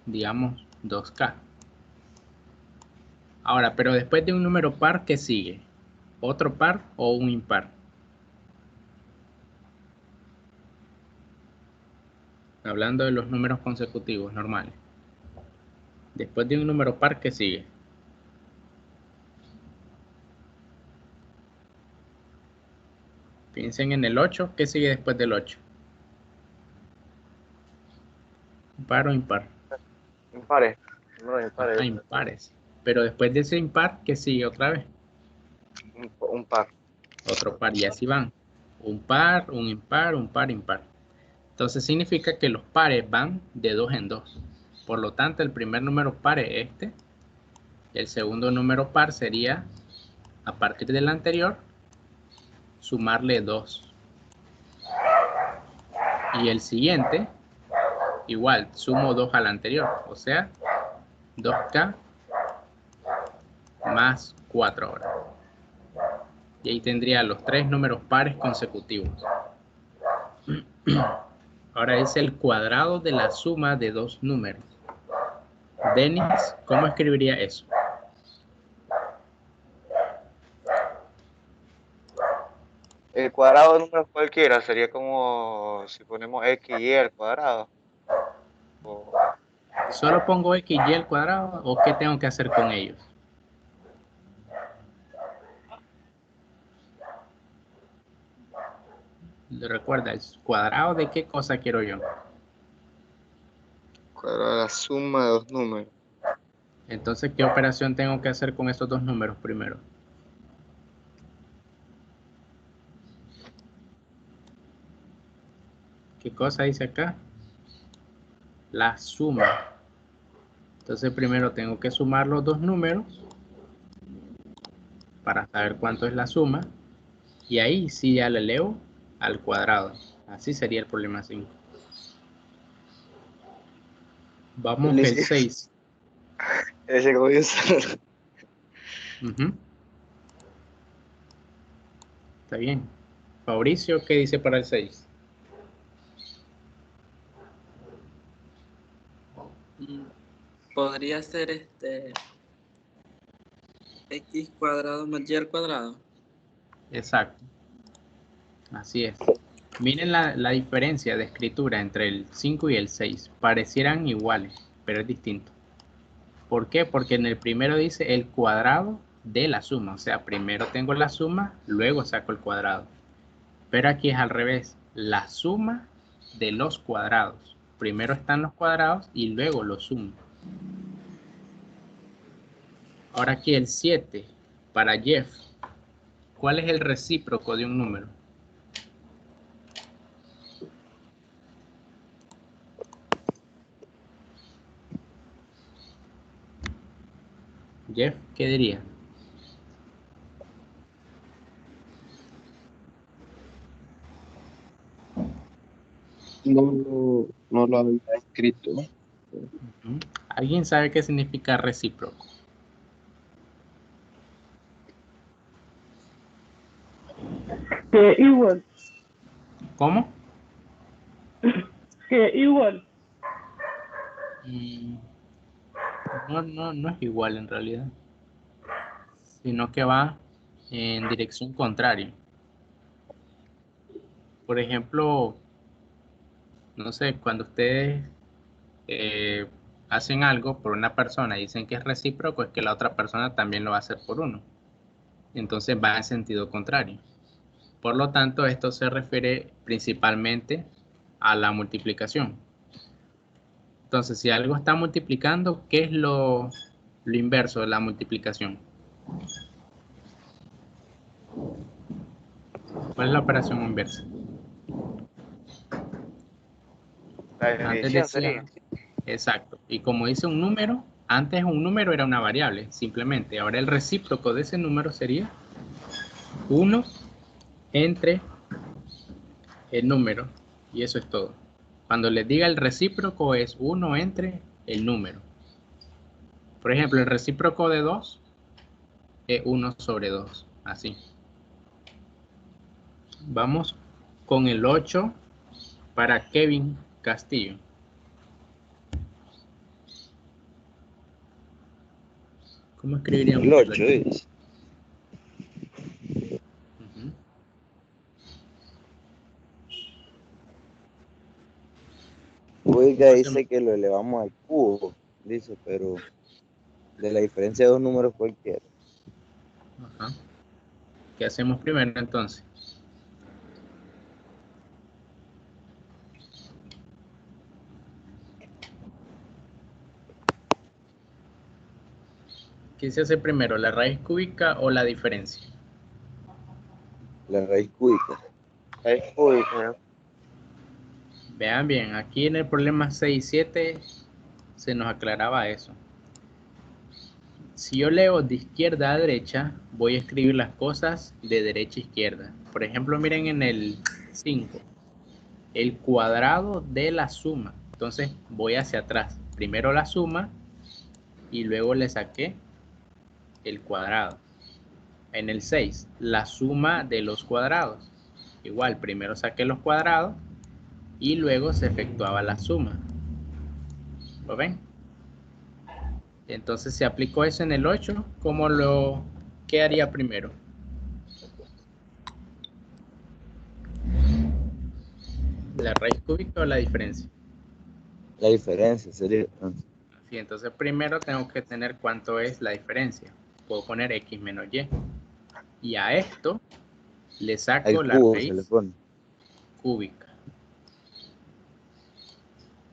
digamos, 2K. Ahora, pero después de un número par, ¿qué sigue? ¿Otro par o un impar? Hablando de los números consecutivos normales. Después de un número par, ¿qué sigue? Piensen en el 8. ¿Qué sigue después del 8? ¿Par o impar? Impares. No, impares. Ah, impares. Pero después de ese impar, ¿qué sigue otra vez? Un par. Otro par, y así van. Un par, un impar, un par, impar. Entonces significa que los pares van de 2 en 2. Por lo tanto, el primer número par es este. El segundo número par sería, a partir del anterior, sumarle 2. Y el siguiente, igual, sumo 2 al anterior. O sea, 2K más 4 ahora. Y ahí tendría los 3 números pares consecutivos. Ahora es el cuadrado de la suma de 2 números. Denis, ¿cómo escribiría eso? El cuadrado de números cualquiera sería como si ponemos x y al cuadrado. O ¿Solo pongo x y al cuadrado o qué tengo que hacer con ellos? Recuerda, ¿el cuadrado de qué cosa quiero yo? cuadrado de la suma de 2 números. Entonces, ¿qué operación tengo que hacer con estos 2 números primero? ¿Qué cosa dice acá? La suma. Entonces, primero tengo que sumar los 2 números para saber cuánto es la suma. Y ahí sí ya le leo al cuadrado. Así sería el problema 5. Vamos el 6. Ese comienza. Está bien. Fabricio, ¿qué dice para el 6? Podría ser x cuadrado más y al cuadrado. Exacto. Así es. Miren la diferencia de escritura entre el 5 y el 6. Parecieran iguales, pero es distinto. ¿Por qué? Porque en el primero dice el cuadrado de la suma. O sea, primero tengo la suma, luego saco el cuadrado. Pero aquí es al revés. La suma de los cuadrados. Primero están los cuadrados y luego los sumo. Ahora aquí el 7 para Jeff. ¿Cuál es el recíproco de un número? Jeff, ¿qué diría? No lo había escrito. ¿Alguien sabe qué significa recíproco? Que igual. ¿Cómo? Que igual. No es igual en realidad, sino que va en dirección contraria. Por ejemplo, no sé, cuando ustedes hacen algo por una persona y dicen que es recíproco, es que la otra persona también lo va a hacer por uno. Entonces va en sentido contrario. Por lo tanto, esto se refiere principalmente a la multiplicación. Entonces, si algo está multiplicando, ¿qué es lo inverso de la multiplicación? ¿Cuál es la operación inversa? La división sería. Exacto. Y como dice un número, antes un número era una variable, simplemente. Ahora el recíproco de ese número sería 1 entre el número. Y eso es todo. Cuando les diga el recíproco es 1 entre el número. Por ejemplo, el recíproco de 2 es 1 sobre 2. Así. Vamos con el 8 para Kevin Castillo. ¿Cómo escribiríamos El el 8 8? es. Ujú. Oiga, ¿Cómo dice hacemos? que lo elevamos al cubo, dice, pero de la diferencia de dos números cualquiera. Ajá. ¿Qué hacemos primero entonces? ¿Qué se hace primero, la raíz cúbica o la diferencia? La raíz cúbica. Es cúbica. Vean bien, aquí en el problema 6 y 7 se nos aclaraba eso. Si yo leo de izquierda a derecha, voy a escribir las cosas de derecha a izquierda. Por ejemplo, miren en el 5, el cuadrado de la suma. Entonces voy hacia atrás. Primero la suma y luego le saqué el cuadrado. En el 6, la suma de los cuadrados. Igual, primero saqué los cuadrados y luego se efectuaba la suma. ¿Lo ven? Entonces, si aplico eso en el 8, ¿qué haría primero? ¿La raíz cúbica o la diferencia? La diferencia sería. Sí, entonces primero tengo que tener cuánto es la diferencia. Puedo poner x menos y. Y a esto le saco Al la cubo se le raíz pone. cúbica.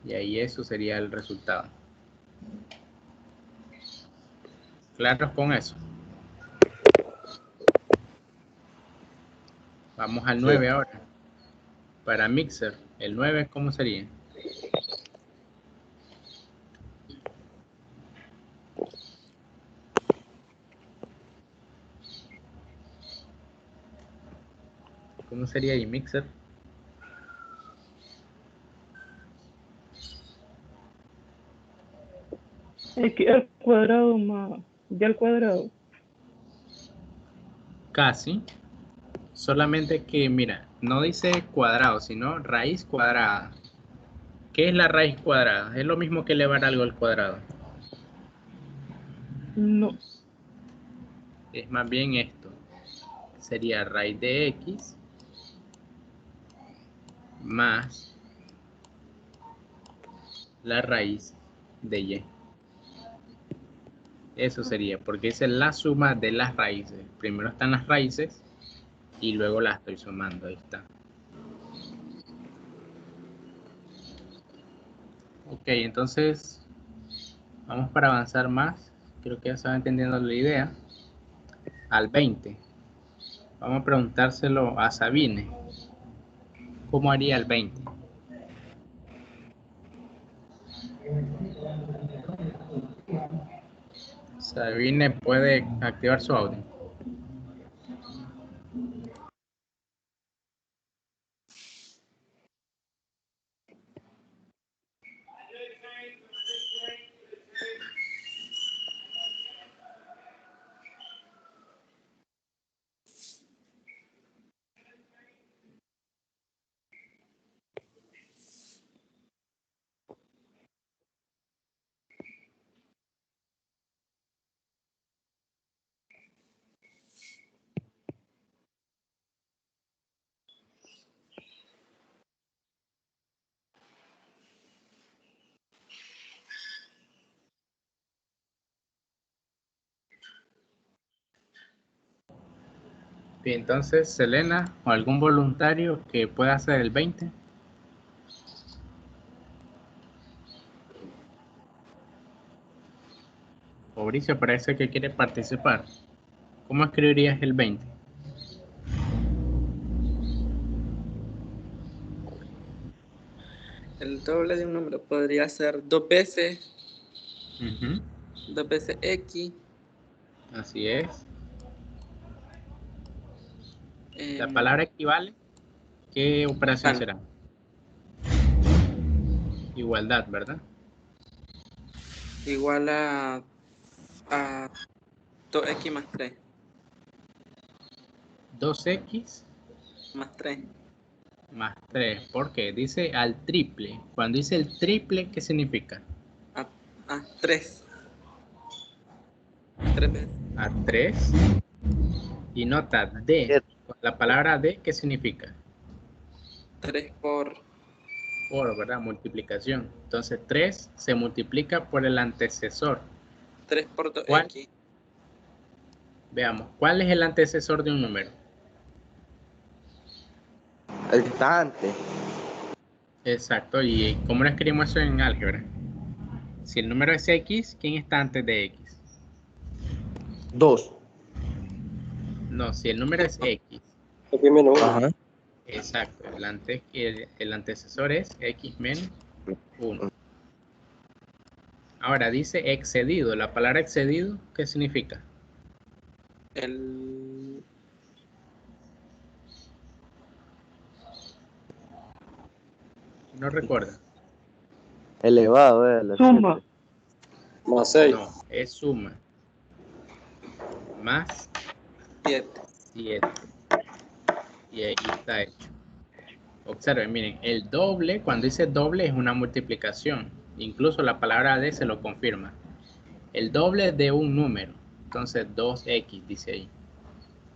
Y ahí eso sería el resultado. ¿Claros con eso? Vamos al 9 ahora. Para Mixer, el 9, ¿cómo sería? ¿Cómo sería ahí, Mixer? X al cuadrado más y al cuadrado. Casi. Solamente que, mira, no dice cuadrado, sino raíz cuadrada. ¿Qué es la raíz cuadrada? Es lo mismo que elevar algo al cuadrado. No. Es más bien esto. Sería raíz de x más la raíz de y. Eso sería, porque esa es la suma de las raíces. Primero están las raíces y luego las estoy sumando. Ahí está. Ok, entonces vamos para avanzar más. Creo que ya están entendiendo la idea. Al 20. Vamos a preguntárselo a Sabine. ¿Cómo haría el 20? Sabine puede activar su audio. Bien, entonces, Selena o algún voluntario que pueda hacer el 20. Fabricio parece que quiere participar. ¿Cómo escribirías el 20? El doble de un número podría ser 2 veces, Uh-huh. 2 veces x. Así es. La em, palabra equivale. ¿Qué operación bueno, será? Igualdad, ¿verdad? igual a 2x más 3. 2x Más 3. Más 3. ¿Por qué? Dice al triple. Cuando dice el triple, ¿qué significa? 3. 3 veces. A 3. Y nota D. La palabra D, ¿qué significa? 3 por... Por, ¿verdad? Multiplicación. Entonces 3 se multiplica por el antecesor. 3 por 2x. ¿Cuál? Veamos, ¿cuál es el antecesor de un número? El que está antes. Exacto, ¿y cómo lo escribimos eso en álgebra? Si el número es X, ¿quién está antes de X? 2. No, si el número es X. X menos 1. Ajá. Exacto, el antecesor es X menos 1. Ahora dice excedido. La palabra excedido, ¿qué significa? No recuerda. Elevado, la Suma. Más 6. No, es suma. Más 7. 7. Y ahí está hecho. Observen, miren, el doble, cuando dice doble es una multiplicación. Incluso la palabra D se lo confirma. El doble de un número. Entonces 2x dice ahí.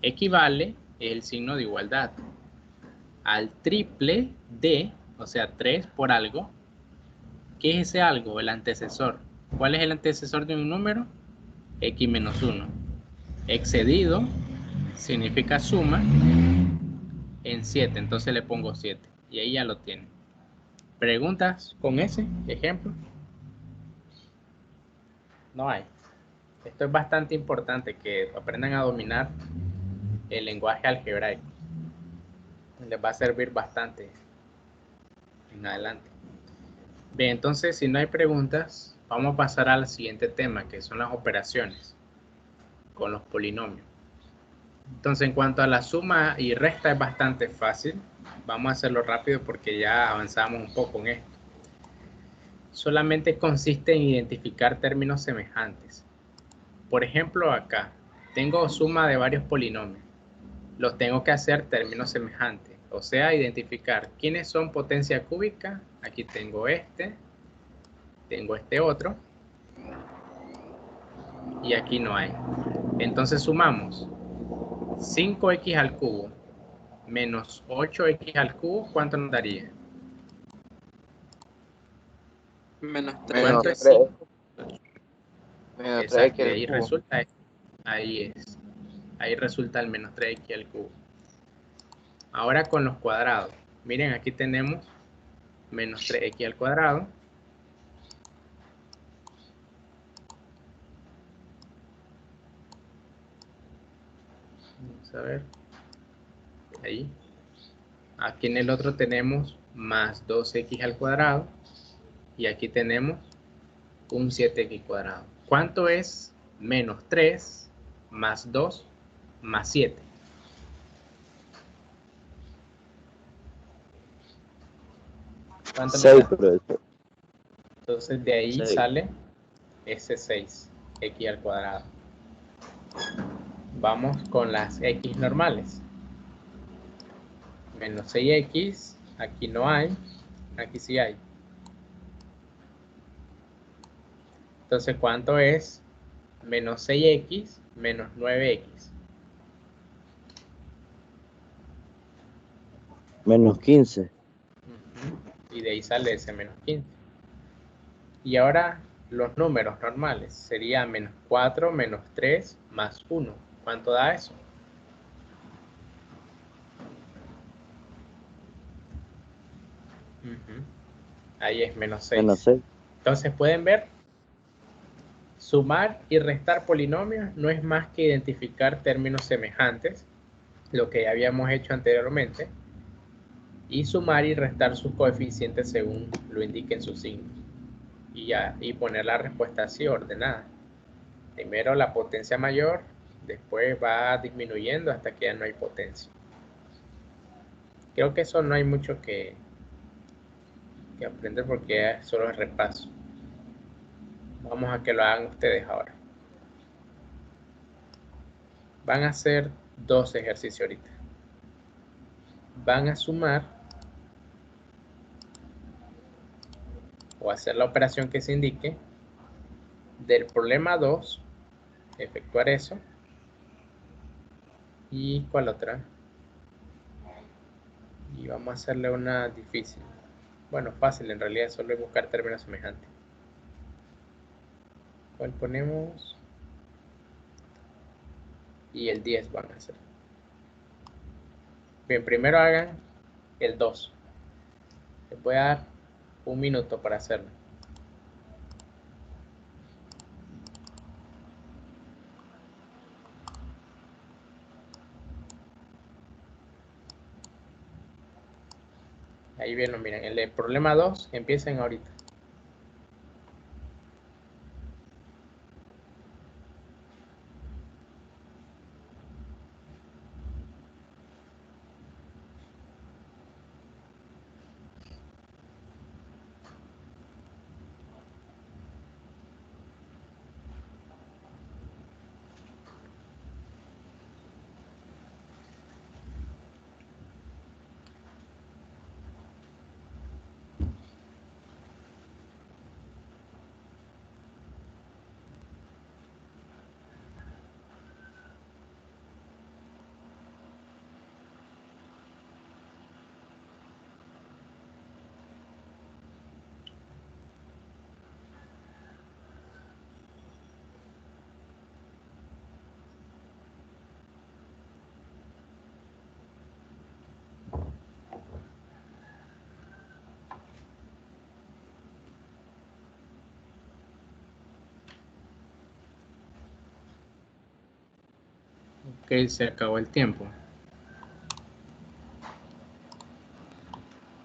Equivale, es el signo de igualdad, al triple de, o sea, 3 por algo. ¿Qué es ese algo? El antecesor. ¿Cuál es el antecesor de un número? X menos 1. Excedido significa suma en 7. Entonces le pongo 7. Y ahí ya lo tienen. ¿Preguntas con ese ejemplo? No hay. Esto es bastante importante, que aprendan a dominar el lenguaje algebraico. Les va a servir bastante en adelante. Bien, entonces si no hay preguntas, vamos a pasar al siguiente tema, que son las operaciones con los polinomios. Entonces, en cuanto a la suma y resta es bastante fácil. Vamos a hacerlo rápido porque ya avanzamos un poco en esto. Solamente consiste en identificar términos semejantes. Por ejemplo, acá tengo suma de varios polinomios. Los tengo que hacer términos semejantes. O sea, identificar quiénes son potencia cúbica. Aquí tengo este otro. Y aquí no hay. Entonces sumamos 5x al cubo menos 8x al cubo, ¿cuánto nos daría? Menos 3. ¿Cuánto es 3. 5? Menos Exacto, 3x ahí al cubo. resulta, ahí es. Ahí resulta el menos 3x al cubo. Ahora con los cuadrados. Miren, aquí tenemos menos 3x al cuadrado. Vamos a ver. Ahí. Aquí en el otro tenemos más 2x al cuadrado. Y aquí tenemos un 7x cuadrado. ¿Cuánto es menos 3 más 2 más 7? ¿Cuánto 6, nos da? profesor. Entonces de ahí 6. sale ese 6x al cuadrado. Vamos con las x normales. Menos 6x, aquí no hay, aquí sí hay. Entonces, ¿cuánto es menos 6x menos 9x? Menos 15. Y de ahí sale ese menos 15. Y ahora los números normales sería menos 4 menos 3 más 1. ¿Cuánto da eso? Ahí es menos 6. Menos 6. Entonces pueden ver, sumar y restar polinomios no es más que identificar términos semejantes, lo que ya habíamos hecho anteriormente, y sumar y restar sus coeficientes según lo indiquen sus signos. Y poner la respuesta así ordenada. Primero la potencia mayor, después va disminuyendo hasta que ya no hay potencia. Creo que eso no hay mucho que aprender porque solo es repaso. Vamos a que lo hagan ustedes ahora. Van a hacer dos ejercicios ahorita. Van a sumar o hacer la operación que se indique. Del problema 2, efectuar eso. ¿Y cuál otra? Y vamos a hacerle una difícil. Bueno, fácil en realidad, solo es buscar términos semejantes. ¿Cuál ponemos? Y el 10 van a hacer. Bien, primero hagan el 2. Les voy a dar 1 minuto para hacerlo. Ahí bien lo miren. El problema 2 empiecen ahorita. Ok, se acabó el tiempo.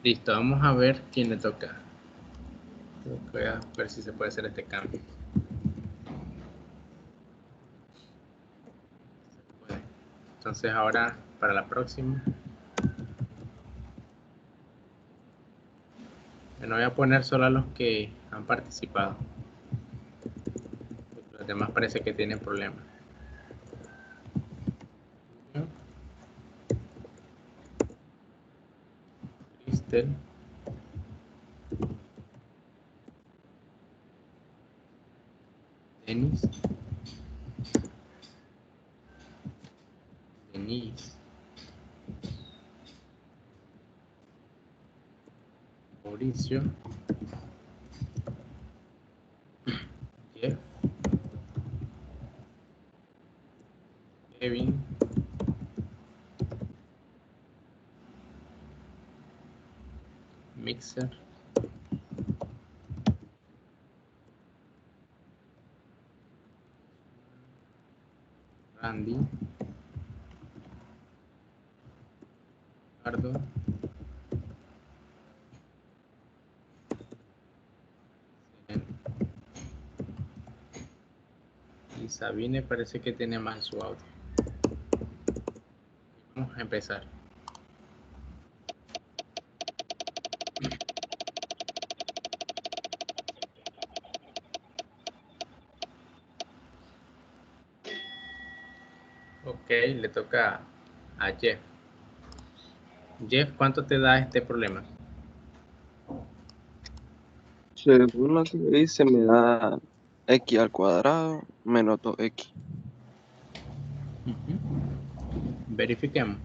Listo, vamos a ver quién le toca. Voy a ver si se puede hacer este cambio. Entonces ahora, para la próxima. Me voy a poner solo a los que han participado. Los demás parece que tienen problemas. Cristel. Denis. Denise. Mauricio. Jeff. Kevin. Mixer. Randy. Ricardo. Y Sabine parece que tiene mal su audio. Vamos a empezar. Ok, le toca a Jeff. Jeff, ¿cuánto te da este problema? Según lo que dice, me da x al cuadrado menos 2x. Verifiquemos.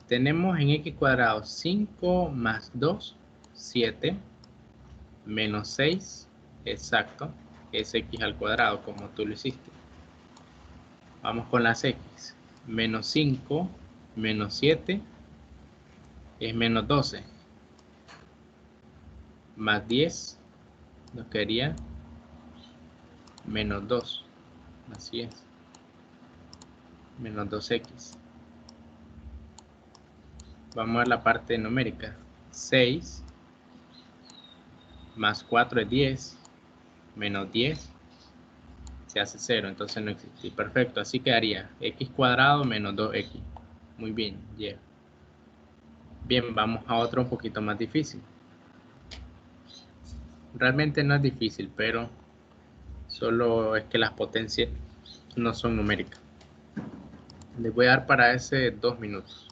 Tenemos en x cuadrado 5 más 2, 7, menos 6, exacto, es x al cuadrado como tú lo hiciste. Vamos con las x. Menos 5, menos 7, es menos 12. Más 10, nos quedaría menos 2. Así es. Menos 2x. Vamos a la parte numérica. 6 más 4 es 10. Menos 10 se hace 0. Entonces no existe. Perfecto. Así quedaría x cuadrado menos 2x. Muy bien. Yeah. Bien, vamos a otro un poquito más difícil. Realmente no es difícil, pero solo es que las potencias no son numéricas. Les voy a dar para ese 2 minutos.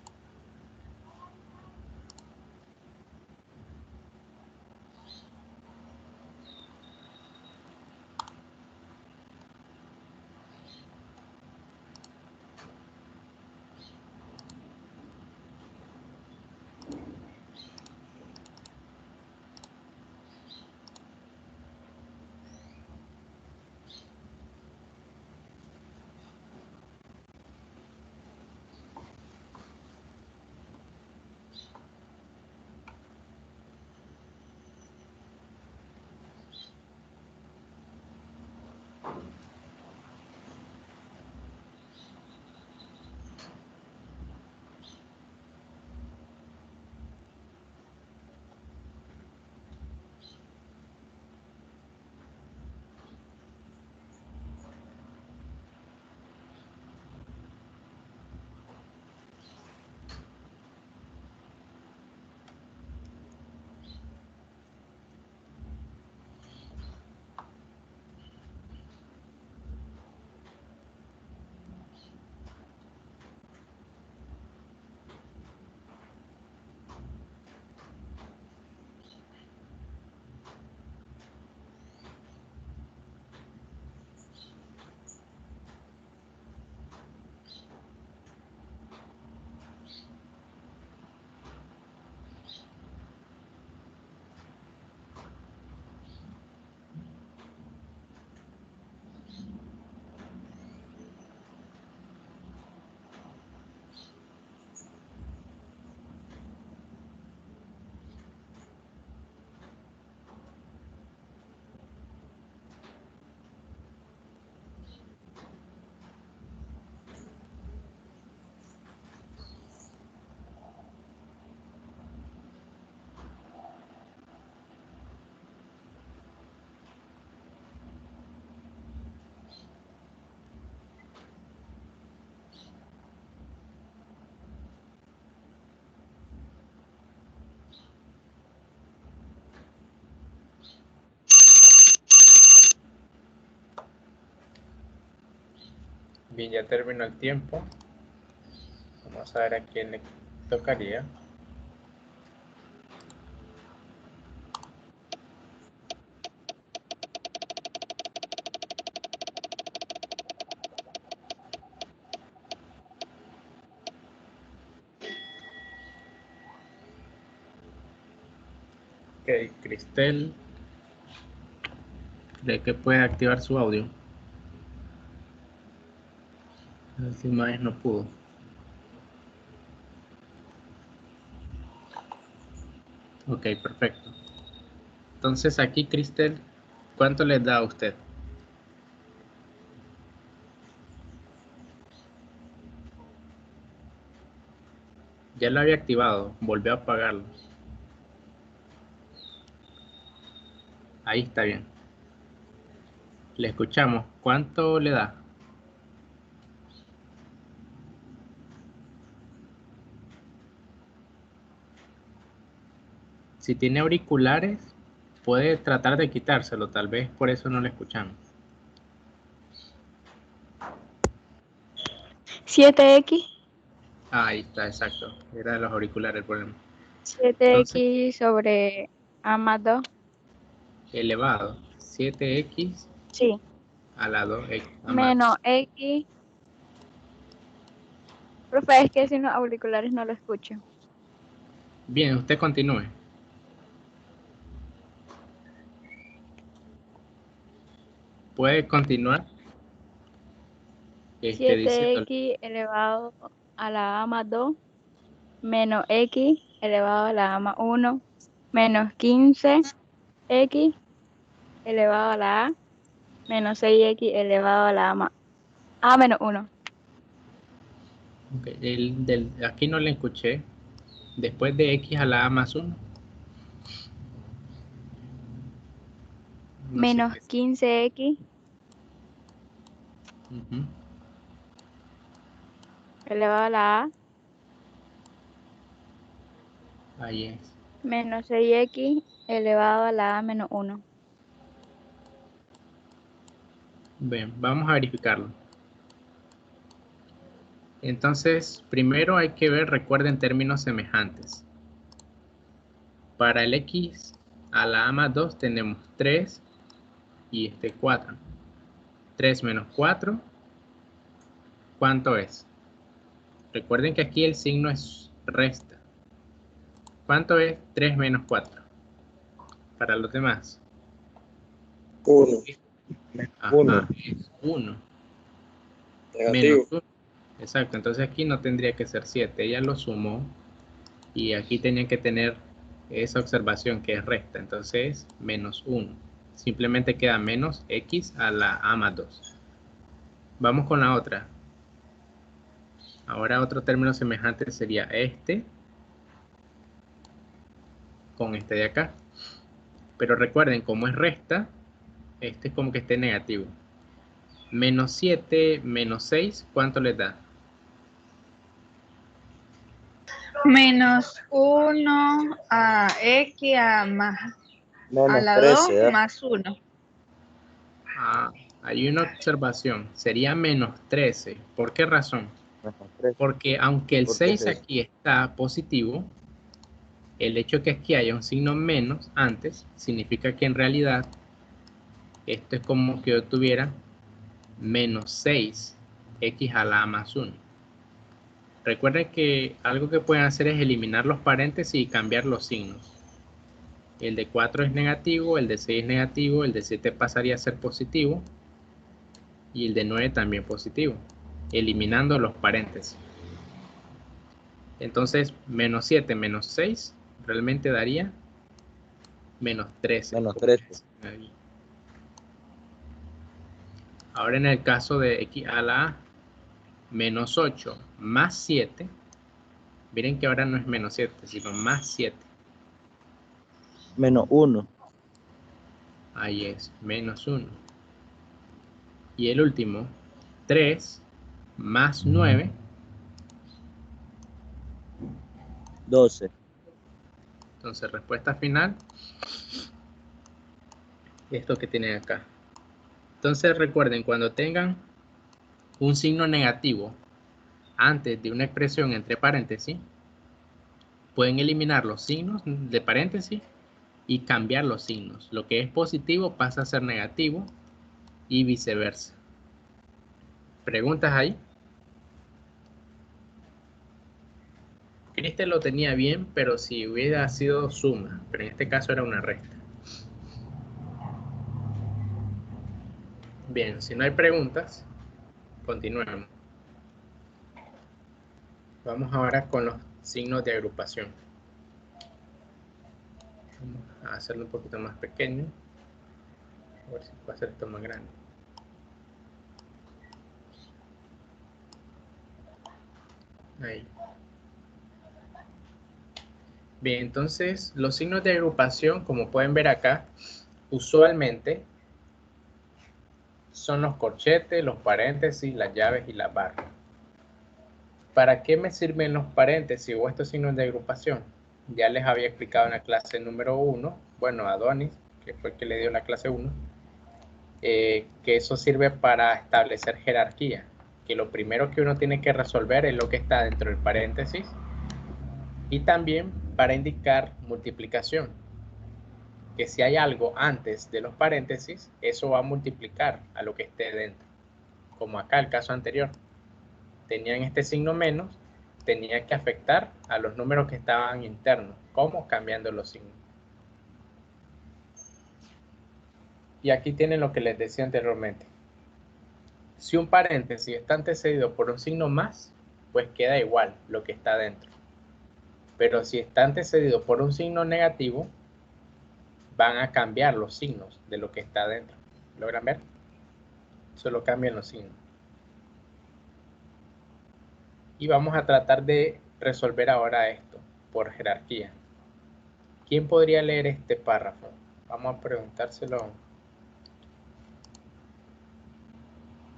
Bien, ya terminó el tiempo. Vamos a ver a quién le tocaría. Ok, Cristel. ¿Cree que puede activar su audio? La última vez no pudo. Ok, perfecto. Entonces aquí, Cristel, ¿cuánto les da a usted? Ya lo había activado, volvió a apagarlo. Ahí está bien. Le escuchamos. ¿Cuánto le da? Si tiene auriculares, puede tratar de quitárselo. Tal vez por eso no le escuchamos. 7x. Ahí está, exacto. Era de los auriculares el problema. 7x sobre a más 2. Elevado. 7x Sí. a la 2x. Menos x. Profe, es que sin los auriculares no lo escucho. Bien, usted continúe. ¿Puede continuar? 7x elevado a la a más 2 menos x elevado a la a más 1 menos 15x elevado a la a menos 6x elevado a la a más a menos 1. Okay. Aquí no le escuché. Después de x a la a más 1. No menos sé 15x elevado a la a Ahí es. menos 6x elevado a la a menos 1. Bien, vamos a verificarlo. Entonces, primero hay que ver, recuerden términos semejantes. Para el x a la a más 2 tenemos 3 y 4. 3 menos 4, ¿cuánto es? Recuerden que aquí el signo es resta. ¿Cuánto es 3 menos 4? Para los demás. 1. Ajá, es 1. Negativo. Menos 1. Exacto, entonces aquí no tendría que ser 7. Ella lo sumó y aquí tenía que tener esa observación que es recta. Entonces, menos 1. Simplemente queda menos x a la a más 2. Vamos con la otra. Ahora otro término semejante sería este con este de acá. Pero recuerden, como es resta, este es como que esté negativo. Menos 7, menos 6, ¿cuánto les da? Menos 1 a x a más a la 13, 2 más 1. Hay una observación. Sería menos 13. ¿Por qué razón? Menos 13. Porque aunque el Porque 6 aquí está positivo, el hecho que aquí haya un signo menos antes significa que en realidad esto es como que yo tuviera menos 6 x a la a más 1. Recuerden que algo que pueden hacer es eliminar los paréntesis y cambiar los signos. El de 4 es negativo, el de 6 es negativo, el de 7 pasaría a ser positivo y el de 9 también positivo, eliminando los paréntesis. Entonces, menos 7 menos 6 realmente daría menos 13. Menos 13. Ahora en el caso de x a la a, menos 8 más 7, miren que ahora no es menos 7, sino más 7. Menos 1. Ahí es, menos 1. Y el último, 3 más 9. 12. Entonces, respuesta final, esto que tienen acá. Entonces, recuerden, cuando tengan un signo negativo antes de una expresión entre paréntesis, pueden eliminar los signos de paréntesis y cambiar los signos. Lo que es positivo pasa a ser negativo y viceversa. ¿Preguntas ahí? Este lo tenía bien, pero si hubiera sido suma, pero en este caso era una resta. Bien, si no hay preguntas, continuemos. Vamos ahora con los signos de agrupación. Vamos a hacerlo un poquito más pequeño. A ver si puedo hacer esto más grande. Ahí. Bien, entonces los signos de agrupación, como pueden ver acá, usualmente son los corchetes, los paréntesis, las llaves y las barras. ¿Para qué me sirven los paréntesis o estos signos de agrupación? Ya les había explicado en la clase número 1, bueno, Adonis, que fue el que le dio la clase 1, que eso sirve para establecer jerarquía, que lo primero que uno tiene que resolver es lo que está dentro del paréntesis, y también para indicar multiplicación, que si hay algo antes de los paréntesis, eso va a multiplicar a lo que esté dentro, como acá el caso anterior. Tenían este signo menos, tenía que afectar a los números que estaban internos. ¿Cómo? Cambiando los signos. Y aquí tienen lo que les decía anteriormente. Si un paréntesis está antecedido por un signo más, pues queda igual lo que está dentro. Pero si está antecedido por un signo negativo, van a cambiar los signos de lo que está dentro. ¿Logran ver? Solo cambian los signos. Y vamos a tratar de resolver ahora esto por jerarquía. ¿Quién podría leer este párrafo? Vamos a preguntárselo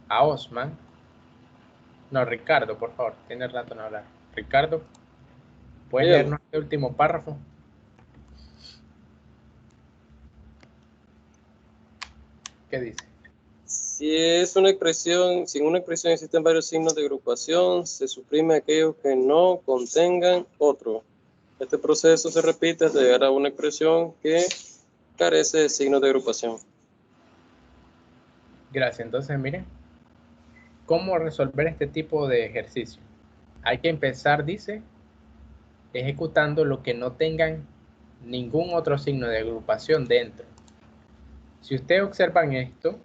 a Osman. No, Ricardo, por favor. Tiene rato en hablar. Ricardo, ¿puedes leernos este último párrafo? ¿Qué dice? Si en una expresión existen varios signos de agrupación, se suprime aquellos que no contengan otro. Este proceso se repite hasta llegar a una expresión que carece de signos de agrupación. Gracias. Entonces, miren, ¿cómo resolver este tipo de ejercicio? Hay que empezar, dice, ejecutando lo que no tengan ningún otro signo de agrupación dentro. Si ustedes observan esto,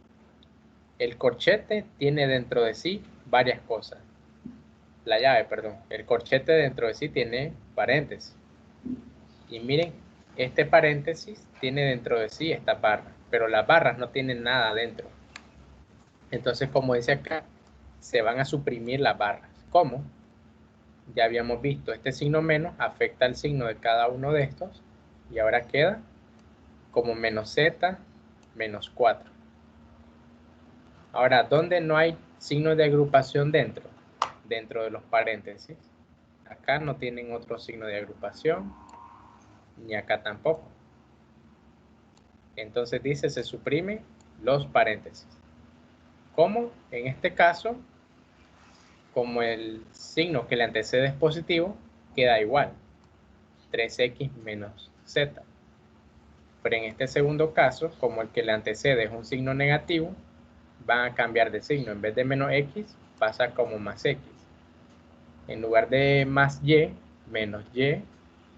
el corchete tiene dentro de sí varias cosas. La llave, perdón. El corchete dentro de sí tiene paréntesis. Y miren, este paréntesis tiene dentro de sí esta barra, pero las barras no tienen nada dentro. Entonces, como dice acá, se van a suprimir las barras. ¿Cómo? Ya habíamos visto, este signo menos afecta al signo de cada uno de estos y ahora queda como menos z, menos 4. Ahora, ¿dónde no hay signos de agrupación dentro? Dentro de los paréntesis. Acá no tienen otro signo de agrupación, ni acá tampoco. Entonces dice, se suprimen los paréntesis. ¿Cómo? En este caso, como el signo que le antecede es positivo, queda igual. 3x menos z. Pero en este segundo caso, como el que le antecede es un signo negativo, van a cambiar de signo. En vez de menos x, pasa como más x. En lugar de más y, menos y,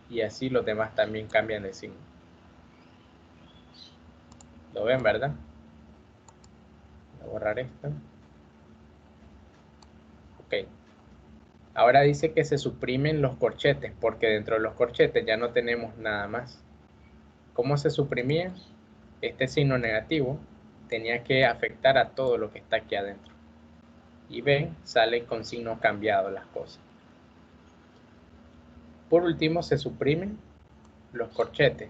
y así los demás también cambian de signo. ¿Lo ven, verdad? Voy a borrar esto. Ok. Ahora dice que se suprimen los corchetes, porque dentro de los corchetes ya no tenemos nada más. ¿Cómo se suprimían? Este signo negativo tenía que afectar a todo lo que está aquí adentro. Y ven, sale con signo cambiado las cosas. Por último, se suprimen los corchetes.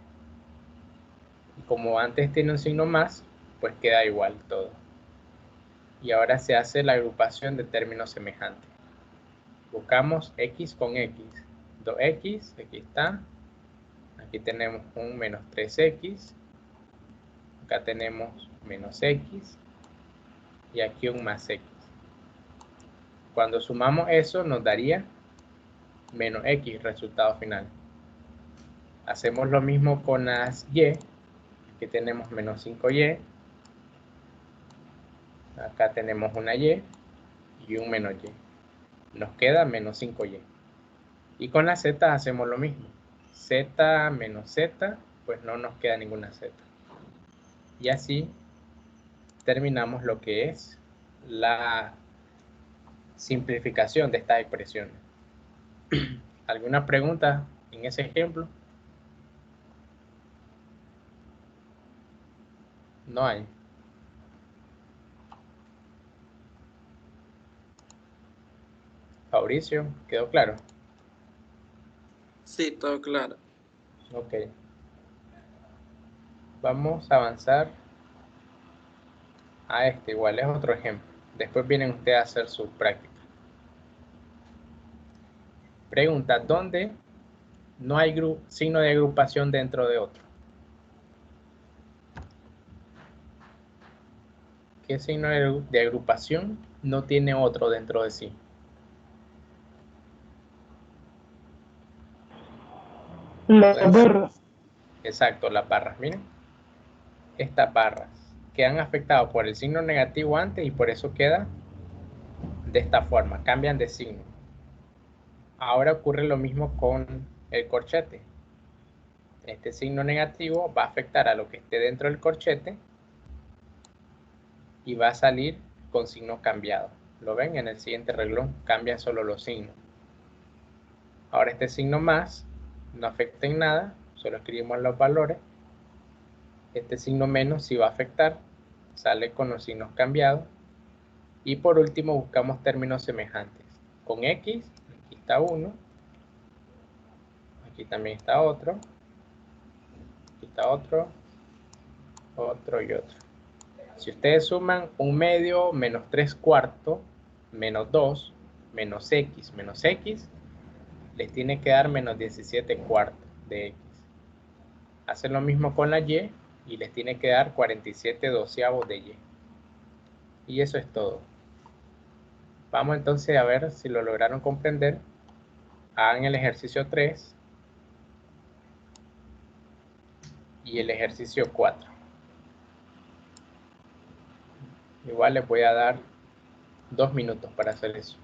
Y como antes tiene un signo más, pues queda igual todo. Y ahora se hace la agrupación de términos semejantes. Buscamos x con x. 2x, aquí está. Aquí tenemos un menos 3x. Acá tenemos menos x. Y aquí un más x. Cuando sumamos eso nos daría menos x, resultado final. Hacemos lo mismo con las y. Aquí tenemos menos 5y. Acá tenemos una y y un menos y. Nos queda menos 5y. Y con la z hacemos lo mismo. Z menos z, pues no nos queda ninguna z. Y así terminamos lo que es la simplificación de estas expresiones. ¿Alguna pregunta en ese ejemplo? No hay. Fabricio, ¿quedó claro? Sí, todo claro. Ok. Vamos a avanzar a este, igual es otro ejemplo. Después vienen ustedes a hacer su práctica. Pregunta, ¿dónde no hay signo de agrupación dentro de otro? ¿Qué signo de agrupación no tiene otro dentro de sí? La barra. Exacto, las barras. Miren, estas barras quedan afectadas por el signo negativo antes y por eso queda de esta forma, cambian de signo. Ahora ocurre lo mismo con el corchete. Este signo negativo va a afectar a lo que esté dentro del corchete y va a salir con signo cambiado. ¿Lo ven? En el siguiente renglón cambian solo los signos. Ahora este signo más no afecta en nada, solo escribimos los valores. Este signo menos sí va a afectar, sale con los signos cambiados. Y por último buscamos términos semejantes. Con X, aquí está uno, aquí también está otro, aquí está otro, otro y otro. Si ustedes suman 1/2 menos 3/4 menos 2 menos x, les tiene que dar menos 17/4 de x. Hacen lo mismo con la y y les tiene que dar 47/12 de y. Y eso es todo. Vamos entonces a ver si lo lograron comprender. Hagan el ejercicio 3 y el ejercicio 4. Igual les voy a dar 2 minutos para hacer eso.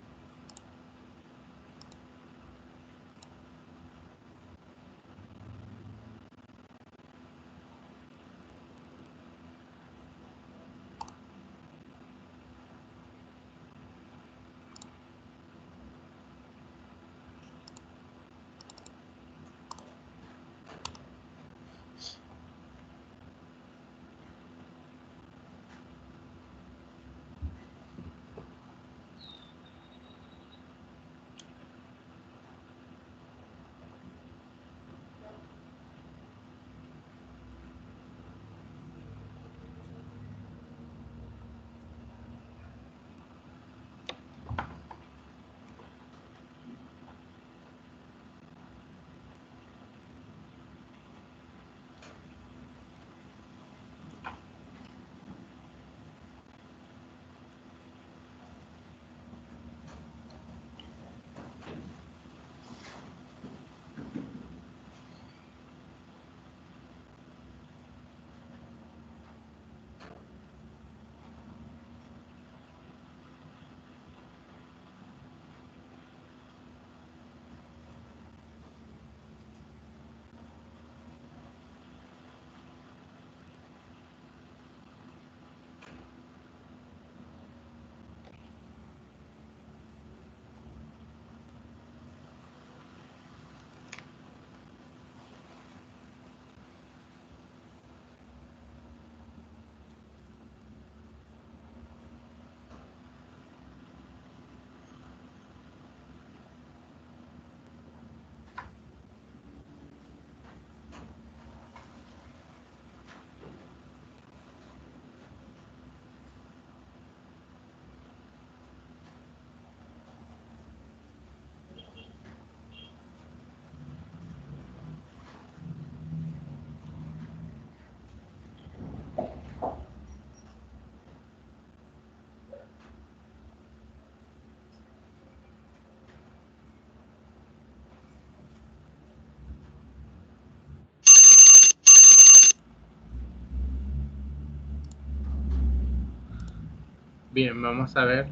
Bien, vamos a ver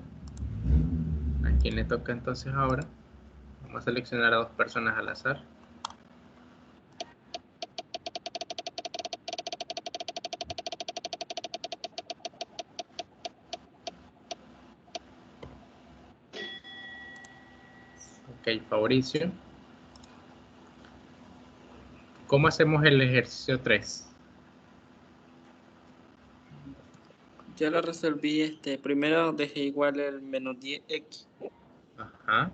a quién le toca entonces ahora. Vamos a seleccionar a 2 personas al azar. Ok, Fabricio. ¿Cómo hacemos el ejercicio 3? Ya lo resolví. Primero dejé igual el menos 10x Ajá.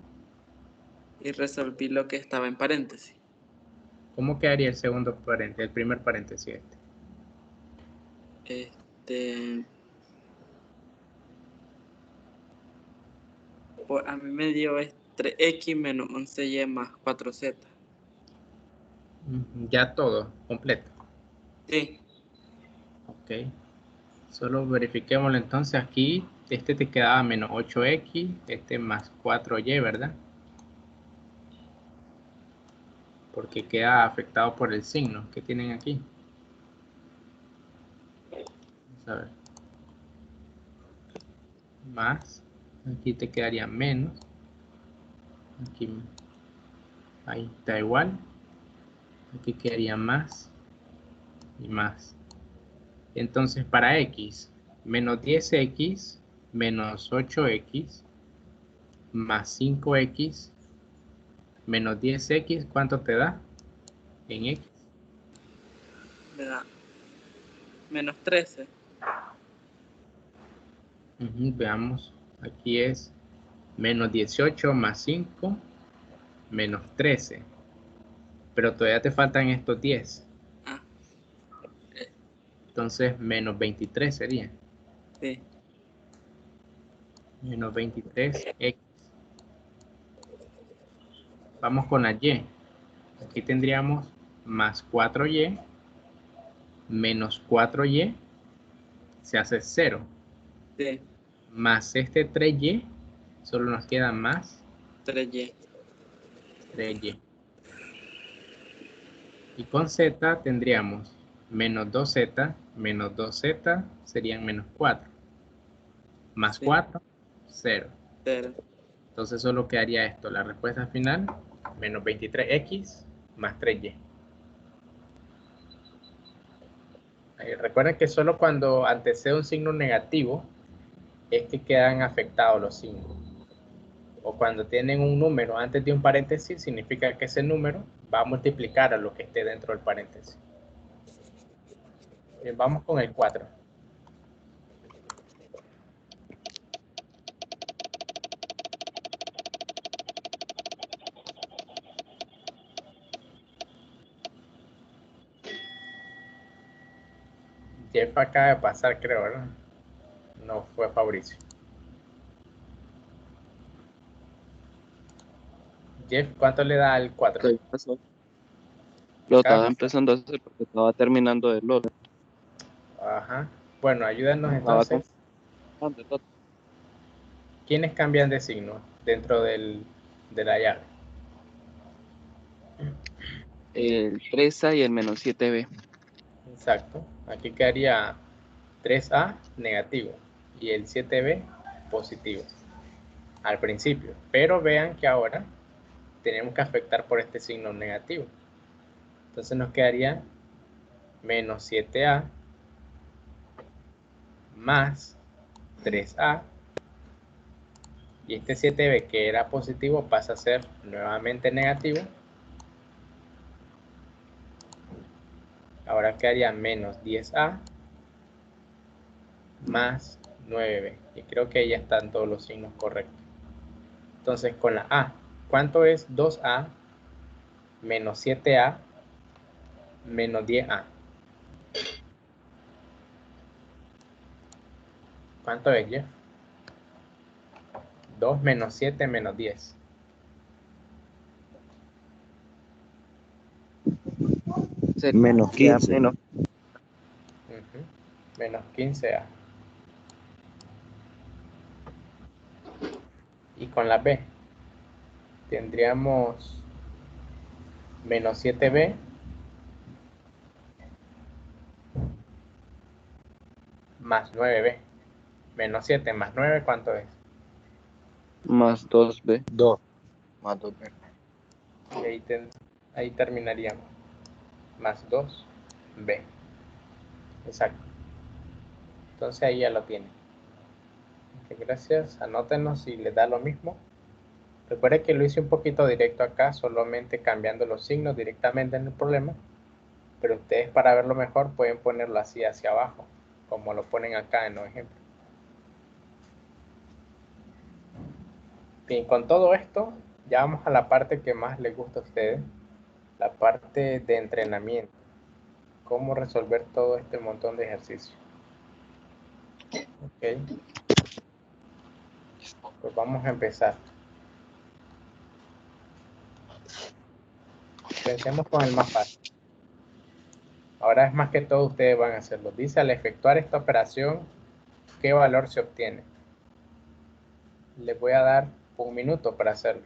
y resolví lo que estaba en paréntesis. ¿Cómo quedaría el segundo paréntesis, el primer paréntesis Pues a mí me dio 3x menos 11y más 4z. Ya todo, completo. Sí. Ok. Solo verifiquémoslo entonces aquí. Este te quedaba menos 8x, este más 4y, ¿verdad? Porque queda afectado por el signo que tienen aquí. Vamos a ver. Más. Aquí te quedaría menos. Aquí. Ahí está igual. Aquí quedaría más. Y más. Entonces para x, menos 10x menos 8x más 5x menos 10x, ¿cuánto te da en x? Me da menos 13. Veamos, aquí es menos 18 más 5 menos 13, pero todavía te faltan estos 10. Entonces menos 23 sería. Sí. Menos 23x. Vamos con la y. Aquí tendríamos más 4y menos 4y se hace 0. Sí. Más este 3y, solo nos queda más 3y. 3y. Y con z tendríamos menos 2z serían menos 4. Más 4, 0. Entonces solo quedaría esto, la respuesta final, menos 23x más 3y. Recuerden que solo cuando antecede un signo negativo es que quedan afectados los signos. O cuando tienen un número antes de un paréntesis, significa que ese número va a multiplicar a lo que esté dentro del paréntesis. Bien, vamos con el 4. Jeff acaba de pasar, creo, ¿verdad? No, fue Fabricio. Jeff, ¿cuánto le da al 4? Lo estaba empezando a hacer porque estaba terminando de LOL. Ajá. Bueno, ayúdanos entonces. ¿Quiénes cambian de signo dentro de la llave? El 3A y el menos 7B. Exacto. Aquí quedaría 3A negativo y el 7B positivo al principio. Pero vean que ahora tenemos que afectar por este signo negativo. Entonces nos quedaría menos 7A más 3A. Y este 7B que era positivo pasa a ser nuevamente negativo. Ahora quedaría menos 10A más 9B. Y creo que ya están todos los signos correctos. Entonces con la A, ¿cuánto es 2A menos 7A menos 10A? ¿Cuánto es, Jeff? 2 menos 7 menos 10. Menos 15. Menos 15A. Y con la B tendríamos menos 7B más 9B. Menos 7 más 9, ¿cuánto es? Más 2b. 2 más 2b. Y ahí terminaríamos. Más 2b. Exacto. Entonces ahí ya lo tienen. Gracias. Anótenos si les da lo mismo. Recuerden que lo hice un poquito directo acá, solamente cambiando los signos directamente en el problema. Pero ustedes, para verlo mejor, pueden ponerlo así hacia abajo, como lo ponen acá en los ejemplos. Bien, con todo esto, ya vamos a la parte que más les gusta a ustedes, la parte de entrenamiento. Cómo resolver todo este montón de ejercicios. Ok. Pues vamos a empezar. Pensemos con el más fácil. Ahora es más que todo ustedes van a hacerlo. Dice, al efectuar esta operación, ¿qué valor se obtiene? Les voy a dar 1 minuto para hacerlo.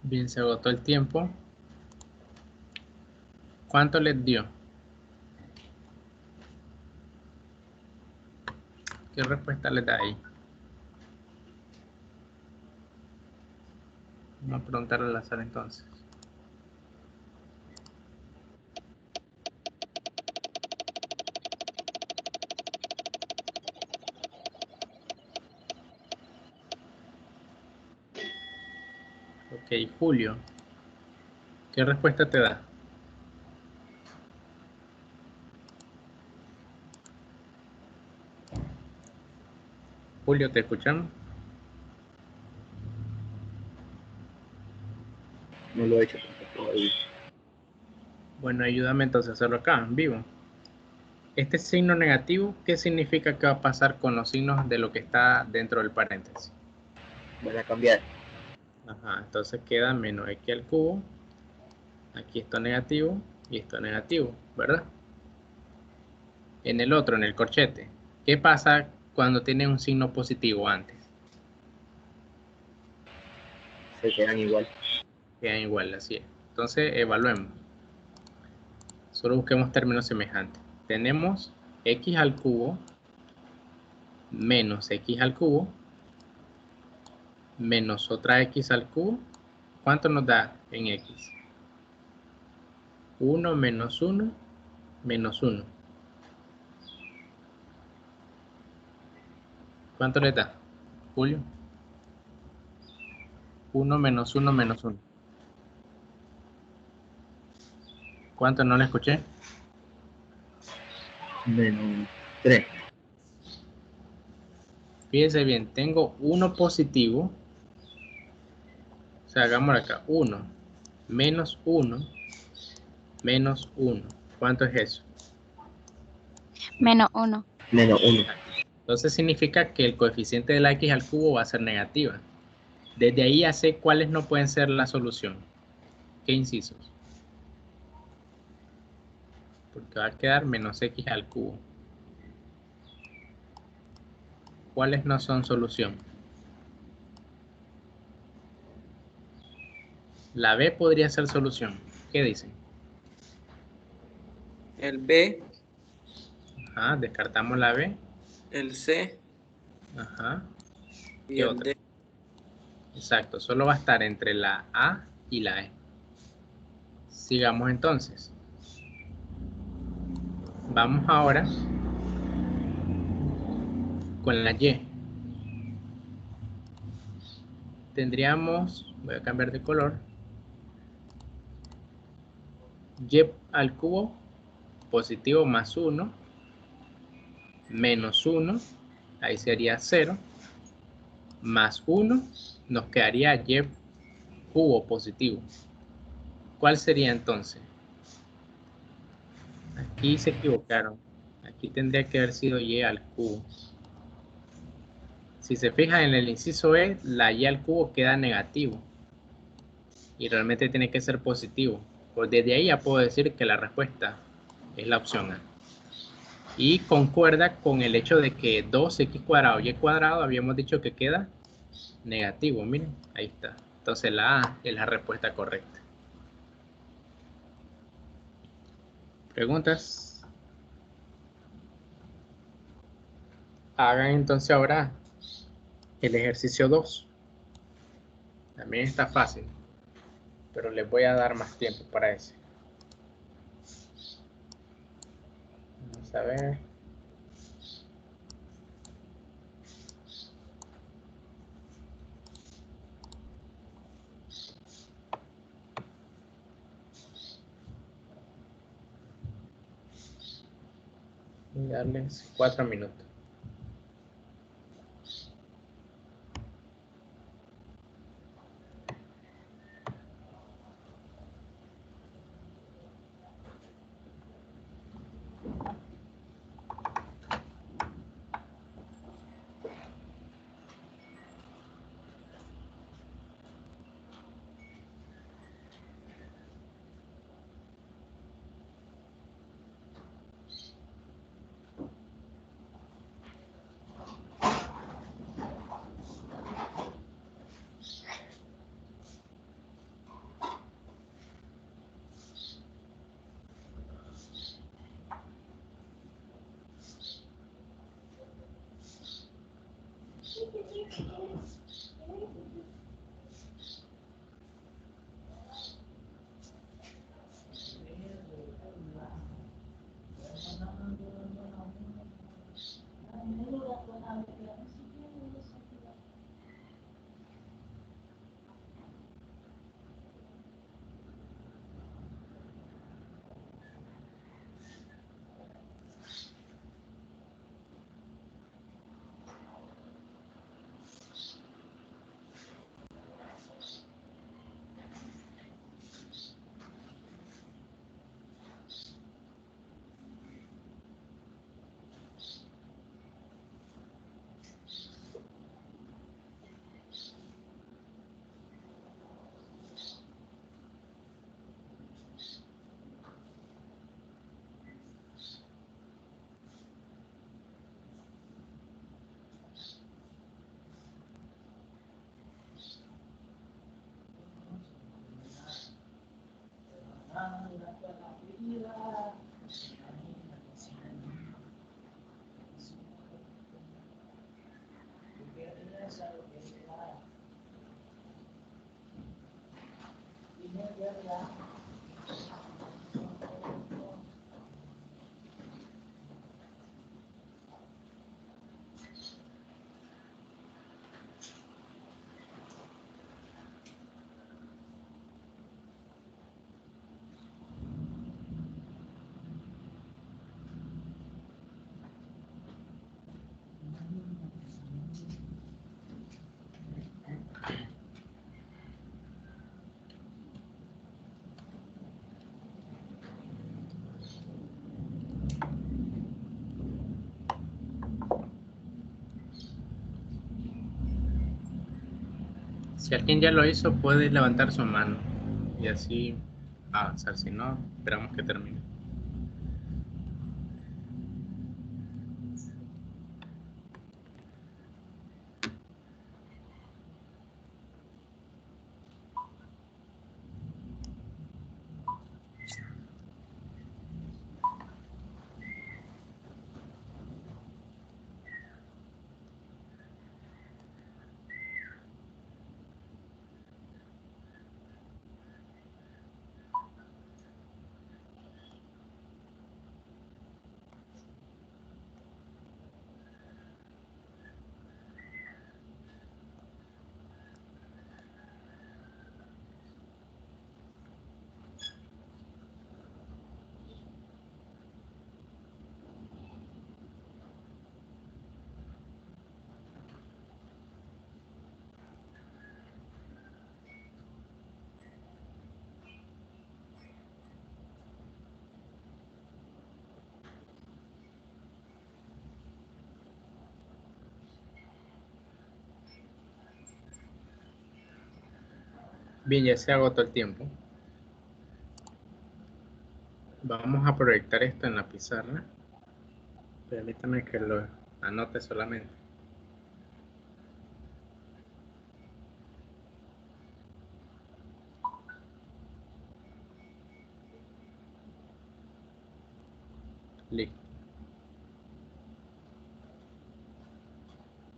Bien, se agotó el tiempo. ¿Cuánto les dio? ¿Qué respuesta les da ahí? Vamos a preguntarle al azar entonces. Ok, Julio. ¿Qué respuesta te da? Julio, ¿te escuchamos? No lo he hecho todavía. Bueno, ayúdame entonces a hacerlo acá, en vivo. Este signo negativo, ¿qué significa que va a pasar con los signos de lo que está dentro del paréntesis? Voy a cambiar. Ajá, entonces queda menos x al cubo. Aquí esto negativo y esto negativo, ¿verdad? En el otro, en el corchete, ¿qué pasa cuando tiene un signo positivo antes? Se quedan igual. Quedan igual, así es. Entonces, evaluemos. Solo busquemos términos semejantes. Tenemos x al cubo menos x al cubo menos otra x al cubo. ¿Cuánto nos da en x? 1 menos 1 menos 1. ¿Cuánto le da, Julio? 1 menos 1 menos 1. ¿Cuánto? No le escuché. Menos 3. Fíjense bien, tengo 1 positivo. O sea, hagámoslo acá. 1 menos 1 menos 1. ¿Cuánto es eso? Menos 1. Menos 1. Entonces significa que el coeficiente de la x al cubo va a ser negativa. Desde ahí ya sé cuáles no pueden ser la solución. ¿Qué incisos? Porque va a quedar menos x al cubo. ¿Cuáles no son solución? La B podría ser solución. ¿Qué dicen? El B, Ajá, descartamos la B. el C Ajá. y ¿Qué el otra? D. Exacto, solo va a estar entre la A y la E. Sigamos entonces. Vamos ahora con la Y. Tendríamos, voy a cambiar de color, Y al cubo positivo más 1, menos 1, ahí sería 0, más 1, nos quedaría Y cubo positivo. ¿Cuál sería entonces? Aquí se equivocaron. Aquí tendría que haber sido Y al cubo. Si se fijan en el inciso E, la Y al cubo queda negativo. Y realmente tiene que ser positivo. Pues desde ahí ya puedo decir que la respuesta es la opción A. Y concuerda con el hecho de que 2x cuadrado y cuadrado habíamos dicho que queda negativo. Miren, ahí está. Entonces la A es la respuesta correcta. ¿Preguntas? Hagan entonces ahora el ejercicio 2. También está fácil, pero les voy a dar más tiempo para ese. Vamos a ver. Voy a darles 4 minutos. Si alguien ya lo hizo, puede levantar su mano y así avanzar. Si no, esperamos que termine. Bien, ya se agotó el tiempo. Vamos a proyectar esto en la pizarra. Permítame que lo anote solamente. Listo.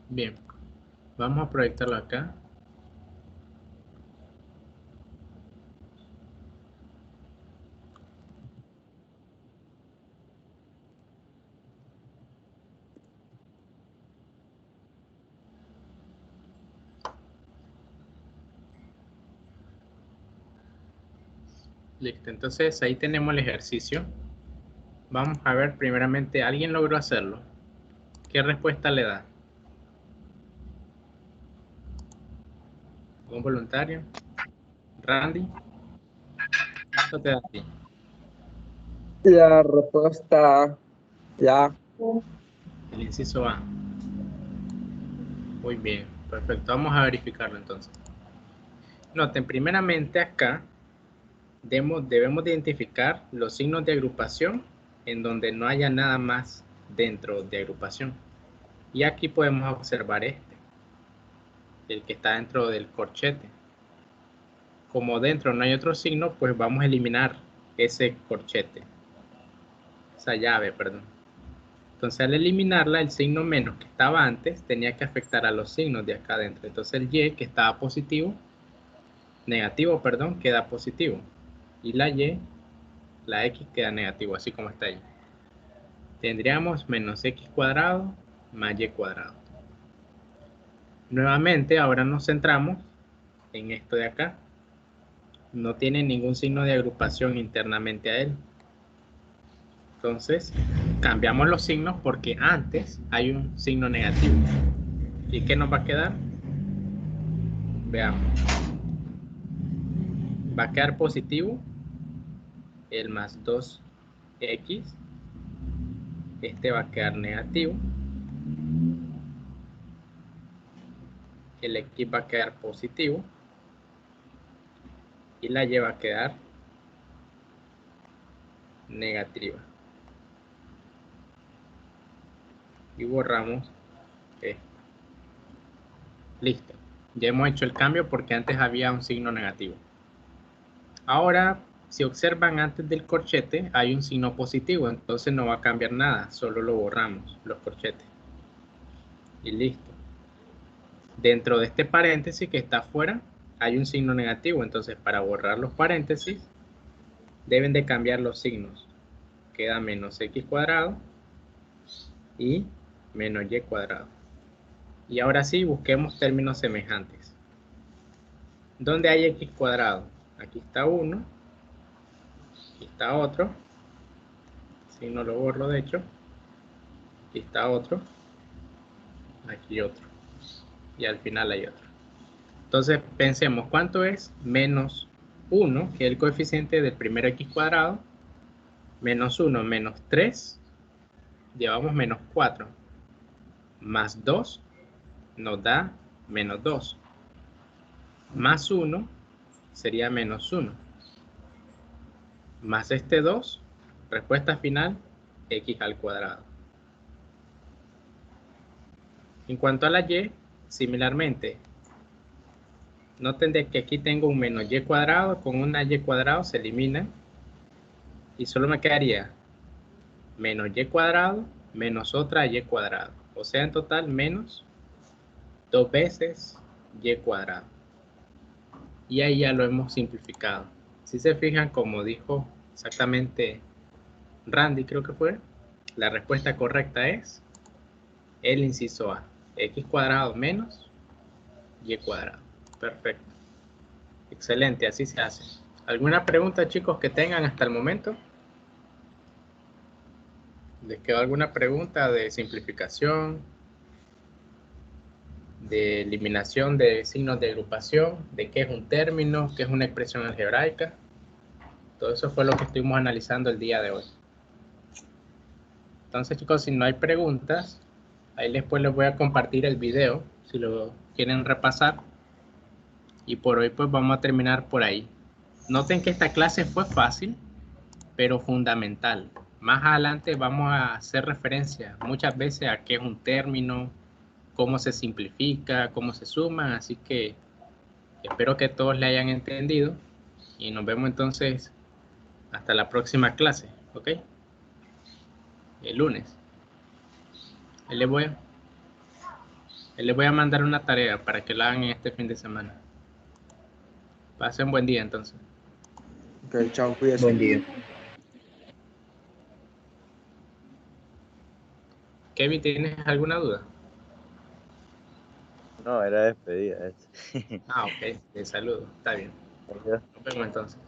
Bien, vamos a proyectarlo acá. Listo, entonces ahí tenemos el ejercicio. Vamos a ver primeramente, ¿alguien logró hacerlo? ¿Qué respuesta le da? ¿Un voluntario? ¿Randy? ¿Cuánto te da a ti? La respuesta ya. El inciso A. Muy bien, perfecto. Vamos a verificarlo entonces. Noten, primeramente acá debemos identificar los signos de agrupación en donde no haya nada más dentro de agrupación. Y aquí podemos observar el que está dentro del corchete. Como dentro no hay otro signo, pues vamos a eliminar ese corchete. Esa llave, perdón. Entonces al eliminarla, el signo menos que estaba antes tenía que afectar a los signos de acá adentro. Entonces el Y que estaba negativo, queda positivo. Y la Y, la X queda negativo, así como está ahí. Tendríamos menos X cuadrado más Y cuadrado. Nuevamente, ahora nos centramos en esto de acá. No tiene ningún signo de agrupación internamente a él. Entonces, cambiamos los signos porque antes hay un signo negativo. ¿Y qué nos va a quedar? Veamos. Va a quedar positivo el más 2x. Este va a quedar negativo. El x va a quedar positivo. Y la y va a quedar negativa. Y borramos esto. Listo. Ya hemos hecho el cambio porque antes había un signo negativo. Ahora, si observan, antes del corchete hay un signo positivo, entonces no va a cambiar nada, solo lo borramos, los corchetes. Y listo. Dentro de este paréntesis que está afuera hay un signo negativo, entonces para borrar los paréntesis deben de cambiar los signos. Queda menos x cuadrado y menos y cuadrado. Y ahora sí, busquemos términos semejantes. ¿Dónde hay x cuadrado? Aquí está uno, aquí está otro, si no lo borro de hecho, aquí está otro, aquí otro, y al final hay otro. Entonces pensemos, ¿cuánto es menos 1, que es el coeficiente del primer x cuadrado? Menos 1 menos 3, llevamos menos 4, más 2 nos da menos 2, más 1 sería menos 1, más este 2, respuesta final, x al cuadrado. En cuanto a la y, similarmente, noten de que aquí tengo un menos y cuadrado, con una y cuadrado se elimina, y solo me quedaría menos y cuadrado menos otra y cuadrado. O sea, en total menos 2 veces y cuadrado. Y ahí ya lo hemos simplificado. Si se fijan, como dijo exactamente Randy, creo que fue, la respuesta correcta es el inciso A. X cuadrado menos y cuadrado. Perfecto. Excelente, así se hace. ¿Alguna pregunta, chicos, que tengan hasta el momento? ¿Les quedó alguna pregunta de simplificación, de eliminación de signos de agrupación, de qué es un término, qué es una expresión algebraica? Todo eso fue lo que estuvimos analizando el día de hoy. Entonces, chicos, si no hay preguntas, ahí después les voy a compartir el video, si lo quieren repasar. Y por hoy pues vamos a terminar por ahí. Noten que esta clase fue fácil, pero fundamental. Más adelante vamos a hacer referencia muchas veces a qué es un término, cómo se simplifica, cómo se suma, así que espero que todos le hayan entendido y nos vemos entonces hasta la próxima clase, ¿ok? El lunes. Ahí les voy a mandar una tarea para que la hagan este fin de semana. Pasen buen día entonces. Ok, chao, cuídense. Buen día. Kevin, ¿tienes alguna duda? No, era despedida. Ah, ok, te saludo, está bien. Adiós. Nos vemos entonces.